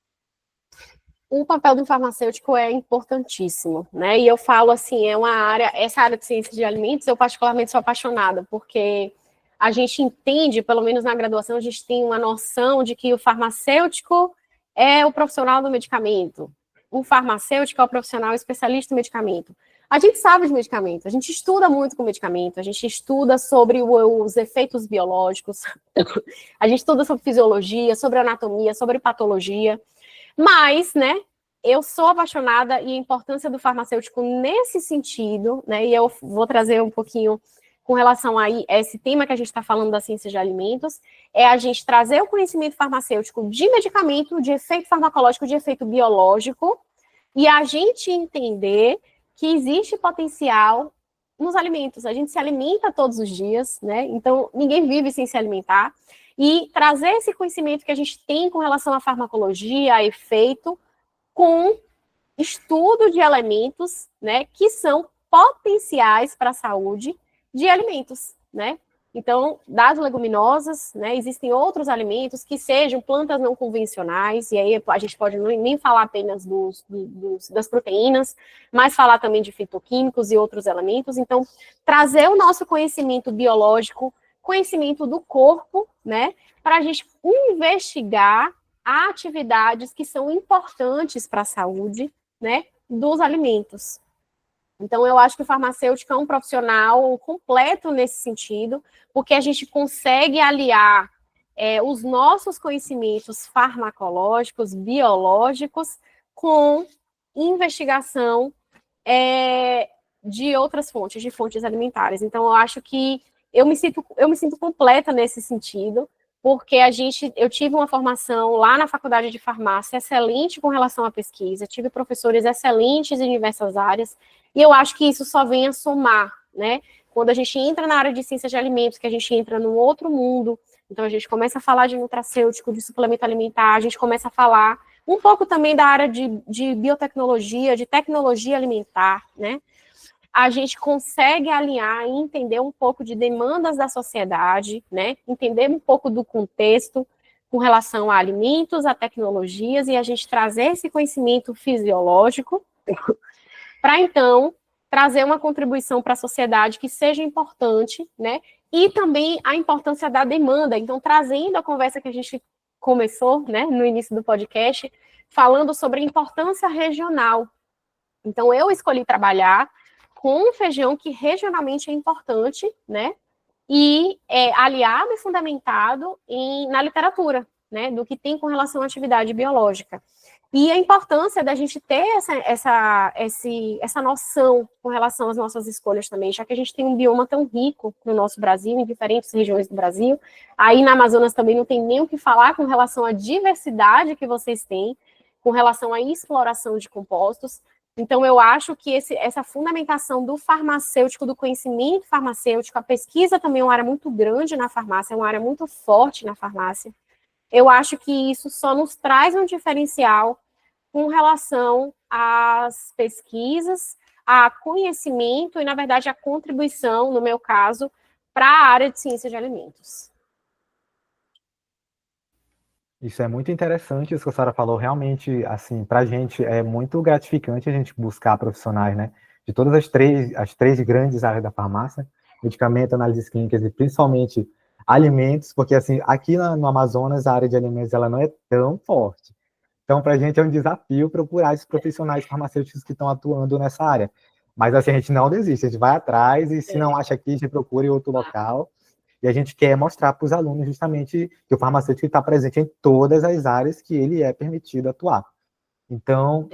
C: O papel do farmacêutico é importantíssimo, né? E eu falo assim, essa área de ciência de alimentos, eu particularmente sou apaixonada, porque a gente entende, pelo menos na graduação, a gente tem uma noção de que o farmacêutico é o profissional do medicamento, o farmacêutico é o profissional especialista em medicamento. A gente sabe de medicamento, a gente estuda muito com medicamento, a gente estuda sobre os efeitos biológicos, a gente estuda sobre fisiologia, sobre anatomia, sobre patologia, mas, né, eu sou apaixonada e a importância do farmacêutico nesse sentido, né, e eu vou trazer um pouquinho com relação a esse tema que a gente está falando da ciência de alimentos, é a gente trazer o conhecimento farmacêutico de medicamento, de efeito farmacológico, de efeito biológico, e a gente entender que existe potencial nos alimentos. A gente se alimenta todos os dias, né, então ninguém vive sem se alimentar, e trazer esse conhecimento que a gente tem com relação à farmacologia, a efeito, com estudo de elementos, né, que são potenciais para a saúde de alimentos, né? Então, das leguminosas, né, existem outros alimentos que sejam plantas não convencionais, e aí a gente pode nem falar apenas das proteínas, mas falar também de fitoquímicos e outros elementos. Então, trazer o nosso conhecimento biológico, conhecimento do corpo, né, para a gente investigar atividades que são importantes para a saúde, né, dos alimentos. Então, eu acho que o farmacêutico é um profissional completo nesse sentido, porque a gente consegue aliar os nossos conhecimentos farmacológicos, biológicos, com investigação de outras fontes, de fontes alimentares. Então, eu acho que eu me sinto completa nesse sentido, porque eu tive uma formação lá na faculdade de farmácia excelente com relação à pesquisa, tive professores excelentes em diversas áreas, e eu acho que isso só vem a somar, né? Quando a gente entra na área de ciência de alimentos, que a gente entra num outro mundo, então a gente começa a falar de nutracêutico, de suplemento alimentar, a gente começa a falar um pouco também da área de biotecnologia, de tecnologia alimentar, né? A gente consegue alinhar e entender um pouco de demandas da sociedade, né? Entender um pouco do contexto com relação a alimentos, a tecnologias, e a gente trazer esse conhecimento fisiológico para, então, trazer uma contribuição para a sociedade que seja importante, né? E também a importância da demanda. Então, trazendo a conversa que a gente começou, né, no início do podcast, falando sobre a importância regional. Então, eu escolhi trabalhar com um feijão que regionalmente é importante, né? E é aliado e fundamentado na literatura, né? Do que tem com relação à atividade biológica. E a importância da gente ter essa noção com relação às nossas escolhas também, já que a gente tem um bioma tão rico no nosso Brasil, em diferentes regiões do Brasil. Aí na Amazonas também não tem nem o que falar com relação à diversidade que vocês têm, com relação à exploração de compostos. Então, eu acho que essa fundamentação do farmacêutico, do conhecimento farmacêutico, a pesquisa também é uma área muito grande na farmácia, é uma área muito forte na farmácia. Eu acho que isso só nos traz um diferencial com relação às pesquisas, a conhecimento e, na verdade, a contribuição, no meu caso, para a área de ciência de alimentos.
B: Isso é muito interessante, isso que a senhora falou, realmente, assim, para a gente é muito gratificante a gente buscar profissionais, né, de todas as três grandes áreas da farmácia, medicamento, análises clínicas e principalmente alimentos, porque, assim, aqui no Amazonas, a área de alimentos, ela não é tão forte. Então, para a gente é um desafio procurar esses profissionais farmacêuticos que estão atuando nessa área. Mas, assim, a gente não desiste, a gente vai atrás e, se não acha aqui, a gente procura em outro local. E a gente quer mostrar para os alunos justamente que o farmacêutico está presente em todas as áreas que ele é permitido atuar. Então,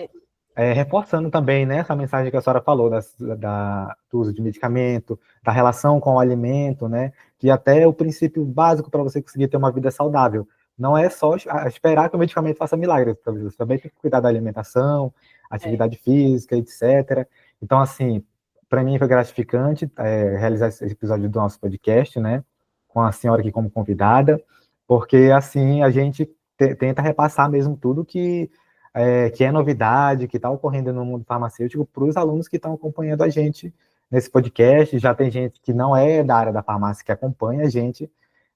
B: reforçando também, né, essa mensagem que a senhora falou do uso de medicamento, da relação com o alimento, né, que até é o princípio básico para você conseguir ter uma vida saudável. Não é só esperar que o medicamento faça milagre, você também tem que cuidar da alimentação, atividade física, etc. Então, assim, para mim foi gratificante realizar esse episódio do nosso podcast, né, com a senhora aqui como convidada, porque assim a gente tenta repassar mesmo tudo que é novidade, que está ocorrendo no mundo farmacêutico para os alunos que estão acompanhando a gente nesse podcast. Já tem gente que não é da área da farmácia que acompanha a gente,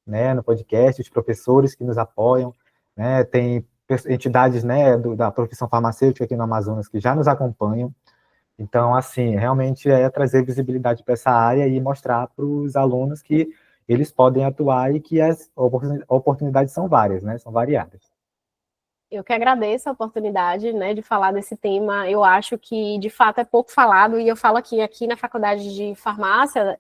B: né, no podcast, os professores que nos apoiam, né, tem entidades, né, da profissão farmacêutica aqui no Amazonas que já nos acompanham. Então, assim, realmente é trazer visibilidade para essa área e mostrar para os alunos que eles podem atuar e que as oportunidades são várias, né, são variadas.
C: Eu que agradeço a oportunidade, né, de falar desse tema. Eu acho que, de fato, é pouco falado, e eu falo aqui na faculdade de farmácia,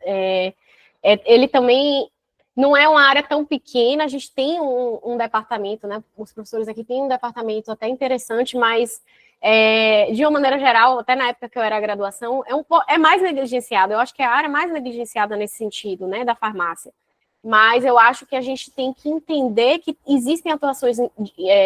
C: ele também não é uma área tão pequena, a gente tem um departamento, né, os professores aqui têm um departamento até interessante, mas, de uma maneira geral, até na época que eu era graduação, é mais negligenciado. Eu acho que é a área mais negligenciada nesse sentido, né, da farmácia. Mas eu acho que a gente tem que entender que existem atuações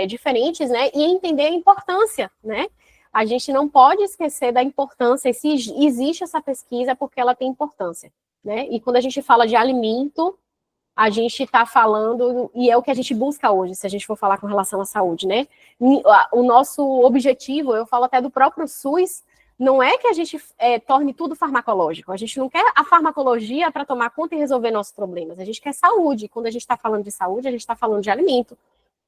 C: diferentes, né, e entender a importância, né? A gente não pode esquecer da importância, se existe essa pesquisa, é porque ela tem importância, né? E quando a gente fala de alimento, a gente está falando, e é o que a gente busca hoje, se a gente for falar com relação à saúde, né? O nosso objetivo, eu falo até do próprio SUS, não é que a gente torne tudo farmacológico. A gente não quer a farmacologia para tomar conta e resolver nossos problemas. A gente quer saúde. Quando a gente está falando de saúde, a gente está falando de alimento.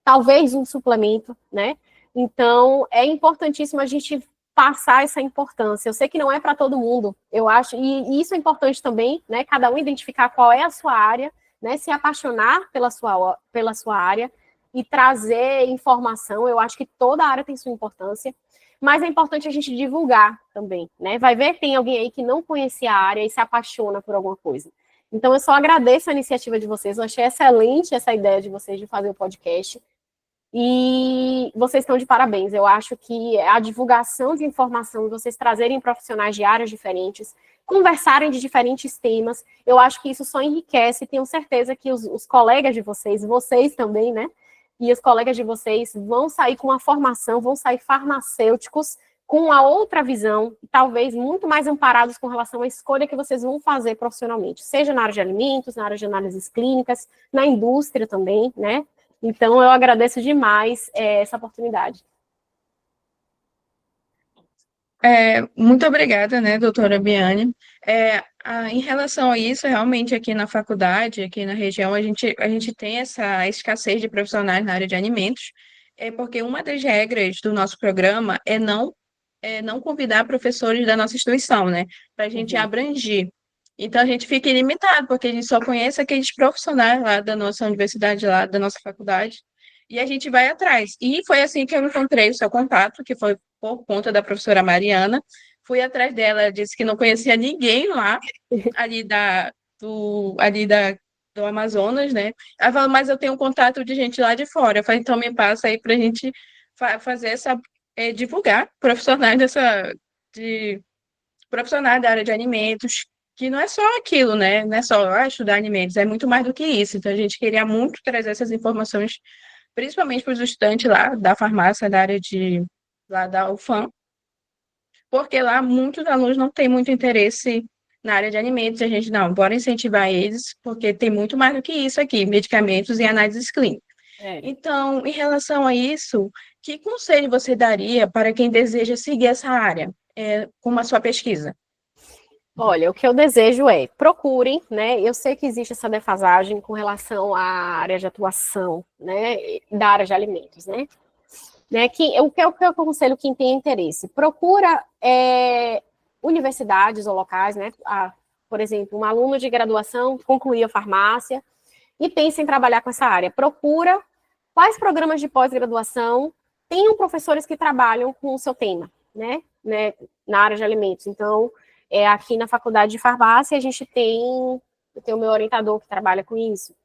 C: Talvez um suplemento, né? Então, é importantíssimo a gente passar essa importância. Eu sei que não é para todo mundo, eu acho, e isso é importante também, né? Cada um identificar qual é a sua área, né? Se apaixonar pela sua área e trazer informação. Eu acho que toda área tem sua importância. Mas é importante a gente divulgar também, né? Vai ver que tem alguém aí que não conhecia a área e se apaixona por alguma coisa. Então, eu só agradeço a iniciativa de vocês, eu achei excelente essa ideia de vocês de fazer o podcast, e vocês estão de parabéns. Eu acho que a divulgação de informação, vocês trazerem profissionais de áreas diferentes, conversarem de diferentes temas, eu acho que isso só enriquece, e tenho certeza que os colegas de vocês também, né? E os colegas de vocês vão sair com uma formação, vão sair farmacêuticos com uma outra visão, talvez muito mais amparados com relação à escolha que vocês vão fazer profissionalmente, seja na área de alimentos, na área de análises clínicas, na indústria também, né? Então, eu agradeço demais essa oportunidade.
A: Muito obrigada, né, doutora Biane. Em relação a isso, realmente aqui na faculdade, aqui na região, a gente tem essa escassez de profissionais na área de alimentos, porque uma das regras do nosso programa é não convidar professores da nossa instituição, né, para a gente abranger. Então, a gente fica ilimitado, porque a gente só conhece aqueles profissionais lá da nossa universidade, lá da nossa faculdade, e a gente vai atrás. E foi assim que eu encontrei o seu contato, que foi por conta da professora Mariana. Fui atrás dela, ela disse que não conhecia ninguém lá, ali do Amazonas, né? Ela falou, mas eu tenho um contato de gente lá de fora. Eu falei, então me passa aí para a gente fazer divulgar profissionais da área de alimentos, que não é só aquilo, né? Não é só estudar alimentos, é muito mais do que isso. Então, a gente queria muito trazer essas informações, principalmente para os estudantes lá da farmácia, da área lá da UFAM, porque lá muitos alunos não têm muito interesse na área de alimentos, e a gente, não, bora incentivar eles, porque tem muito mais do que isso aqui, medicamentos e análises clínicas.
C: É.
A: Então, em relação a isso, que conselho você daria para quem deseja seguir essa área, com a sua pesquisa?
C: Olha, o que eu desejo é, procurem, né? Eu sei que existe essa defasagem com relação à área de atuação, né? Da área de alimentos, né? O que eu aconselho quem tem interesse? Procura universidades ou locais, né? Por exemplo, um aluno de graduação concluiu a farmácia e pensa em trabalhar com essa área. Procura quais programas de pós-graduação tenham professores que trabalham com o seu tema, né? Na área de alimentos. Então, aqui na faculdade de farmácia, eu tenho o meu orientador que trabalha com isso.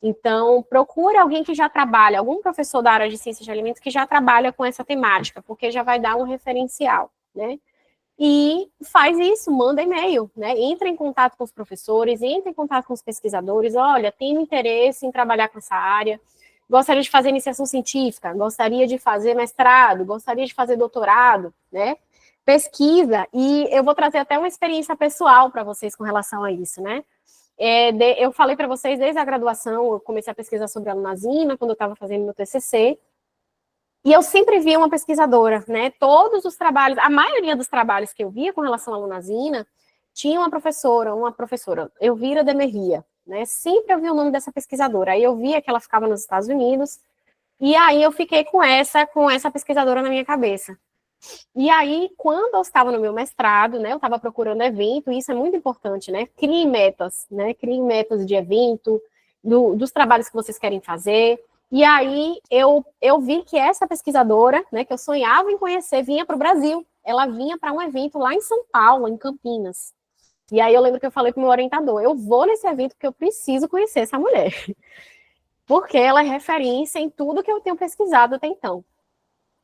C: Então, procura alguém que já trabalha, algum professor da área de ciências de alimentos que já trabalha com essa temática, porque já vai dar um referencial, né? E faz isso, manda e-mail, né? Entra em contato com os professores, entra em contato com os pesquisadores, olha, tenho interesse em trabalhar com essa área, gostaria de fazer iniciação científica, gostaria de fazer mestrado, gostaria de fazer doutorado, né? Pesquisa, e eu vou trazer até uma experiência pessoal para vocês com relação a isso, né? Eu falei para vocês desde a graduação, eu comecei a pesquisar sobre a lunazina, quando eu estava fazendo meu TCC, e eu sempre via uma pesquisadora, né? Todos os trabalhos, a maioria dos trabalhos que eu via com relação à lunazina, tinha uma professora, Elvira Demerria, né? Sempre eu via o nome dessa pesquisadora. Aí eu via que ela ficava nos Estados Unidos, e aí eu fiquei com essa pesquisadora na minha cabeça. E aí, quando eu estava no meu mestrado, né, eu estava procurando evento, e isso é muito importante, né? Criem metas, né? Criem metas de evento, dos trabalhos que vocês querem fazer. E aí, eu vi que essa pesquisadora, né, que eu sonhava em conhecer, vinha para o Brasil. Ela vinha para um evento lá em São Paulo, em Campinas. E aí, eu lembro que eu falei para o meu orientador, eu vou nesse evento porque eu preciso conhecer essa mulher. Porque ela é referência em tudo que eu tenho pesquisado até então.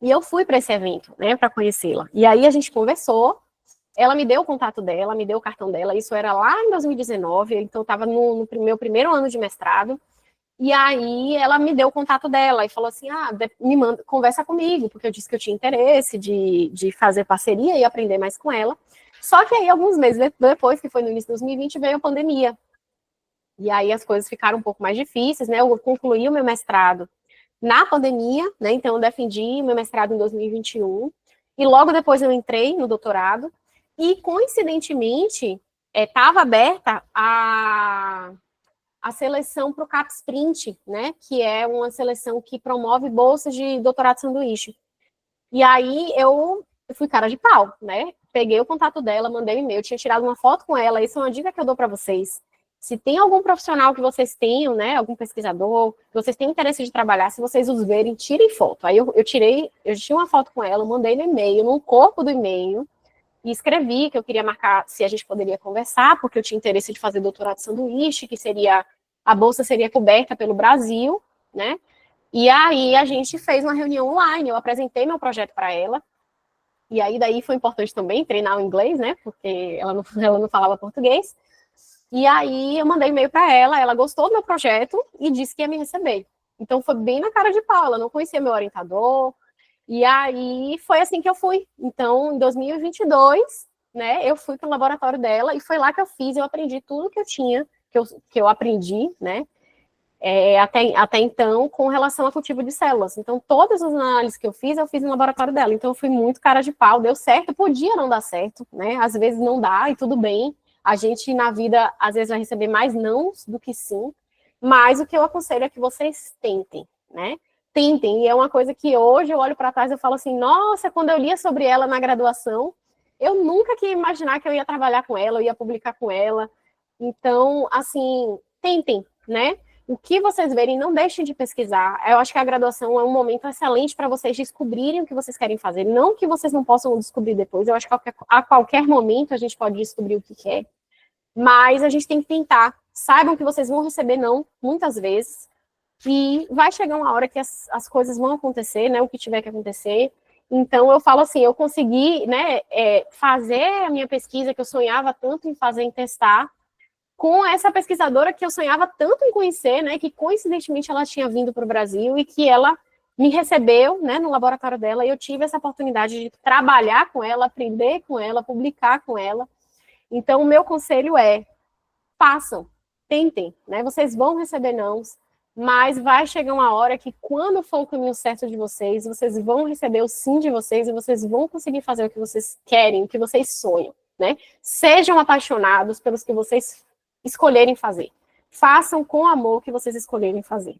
C: E eu fui para esse evento, né, para conhecê-la. E aí a gente conversou, ela me deu o contato dela, me deu o cartão dela, isso era lá em 2019, então eu estava no meu primeiro ano de mestrado, e aí ela me deu o contato dela e falou assim, me manda, conversa comigo, porque eu disse que eu tinha interesse de fazer parceria e aprender mais com ela. Só que aí, alguns meses depois, que foi no início de 2020, veio a pandemia. E aí as coisas ficaram um pouco mais difíceis, né, eu concluí o meu mestrado na pandemia, né? Então eu defendi meu mestrado em 2021 e logo depois eu entrei no doutorado e coincidentemente estava aberta a seleção para o CapSprint, né? Que é uma seleção que promove bolsas de doutorado sanduíche. E aí eu fui cara de pau, né? Peguei o contato dela, mandei um e-mail, tinha tirado uma foto com ela. Isso é uma dica que eu dou para vocês. Se tem algum profissional que vocês tenham, né, algum pesquisador, que vocês têm interesse de trabalhar, se vocês os verem, tirem foto. Aí eu tinha uma foto com ela, mandei no e-mail, no corpo do e-mail, e escrevi que eu queria marcar se a gente poderia conversar, porque eu tinha interesse de fazer doutorado de sanduíche, que a bolsa seria coberta pelo Brasil, né? E aí a gente fez uma reunião online, eu apresentei meu projeto para ela, e aí daí foi importante também treinar o inglês, né? Porque ela não falava português. E aí eu mandei e-mail para ela gostou do meu projeto e disse que ia me receber. Então foi bem na cara de pau, ela não conhecia meu orientador. E aí foi assim que eu fui. Então, em 2022, né, eu fui para o laboratório dela e foi lá que eu aprendi tudo que eu tinha, que eu aprendi, né, até então, com relação a cultivo de células. Então, todas as análises que eu fiz no laboratório dela. Então, eu fui muito cara de pau, deu certo, podia não dar certo, né, às vezes não dá e tudo bem. A gente, na vida, às vezes vai receber mais nãos do que sim, mas o que eu aconselho é que vocês tentem, né? Tentem, e é uma coisa que hoje eu olho para trás e eu falo assim, nossa, quando eu lia sobre ela na graduação, eu nunca queria imaginar que eu ia trabalhar com ela, eu ia publicar com ela. Então, assim, tentem, né? O que vocês verem, não deixem de pesquisar. Eu acho que a graduação é um momento excelente para vocês descobrirem o que vocês querem fazer. Não que vocês não possam descobrir depois. Eu acho que a qualquer momento a gente pode descobrir o que quer. Mas a gente tem que tentar. Saibam que vocês vão receber não, muitas vezes. E vai chegar uma hora que as coisas vão acontecer, né? O que tiver que acontecer. Então, eu falo assim, eu consegui, né, fazer a minha pesquisa que eu sonhava tanto em fazer, em testar, com essa pesquisadora que eu sonhava tanto em conhecer, né, que coincidentemente ela tinha vindo para o Brasil e que ela me recebeu, né, no laboratório dela, e eu tive essa oportunidade de trabalhar com ela, aprender com ela, publicar com ela. Então, o meu conselho é, façam, tentem, né, vocês vão receber nãos, mas vai chegar uma hora que, quando for o caminho certo de vocês, vocês vão receber o sim de vocês e vocês vão conseguir fazer o que vocês querem, o que vocês sonham, né? Sejam apaixonados pelos que vocês escolherem fazer. Façam com amor o que vocês escolherem fazer.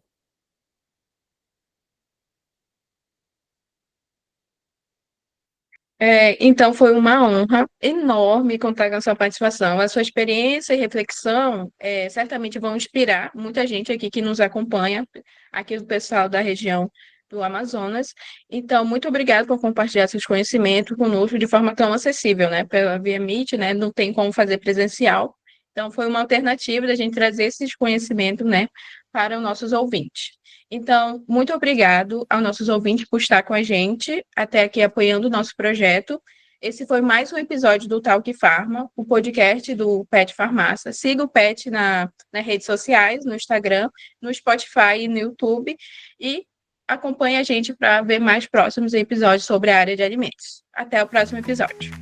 A: Então, foi uma honra enorme contar com a sua participação. A sua experiência e reflexão certamente vão inspirar muita gente aqui que nos acompanha, aqui do pessoal da região do Amazonas. Então, muito obrigada por compartilhar seus conhecimentos conosco de forma tão acessível, né? Pela Via Meet, né? Não tem como fazer presencial. Então, foi uma alternativa da gente trazer esses conhecimentos, né, para os nossos ouvintes. Então, muito obrigado aos nossos ouvintes por estar com a gente, até aqui apoiando o nosso projeto. Esse foi mais um episódio do Talk Pharma, o podcast do Pet Farmácia. Siga o Pet nas redes sociais, no Instagram, no Spotify e no YouTube. E acompanhe a gente para ver mais próximos episódios sobre a área de alimentos. Até o próximo episódio.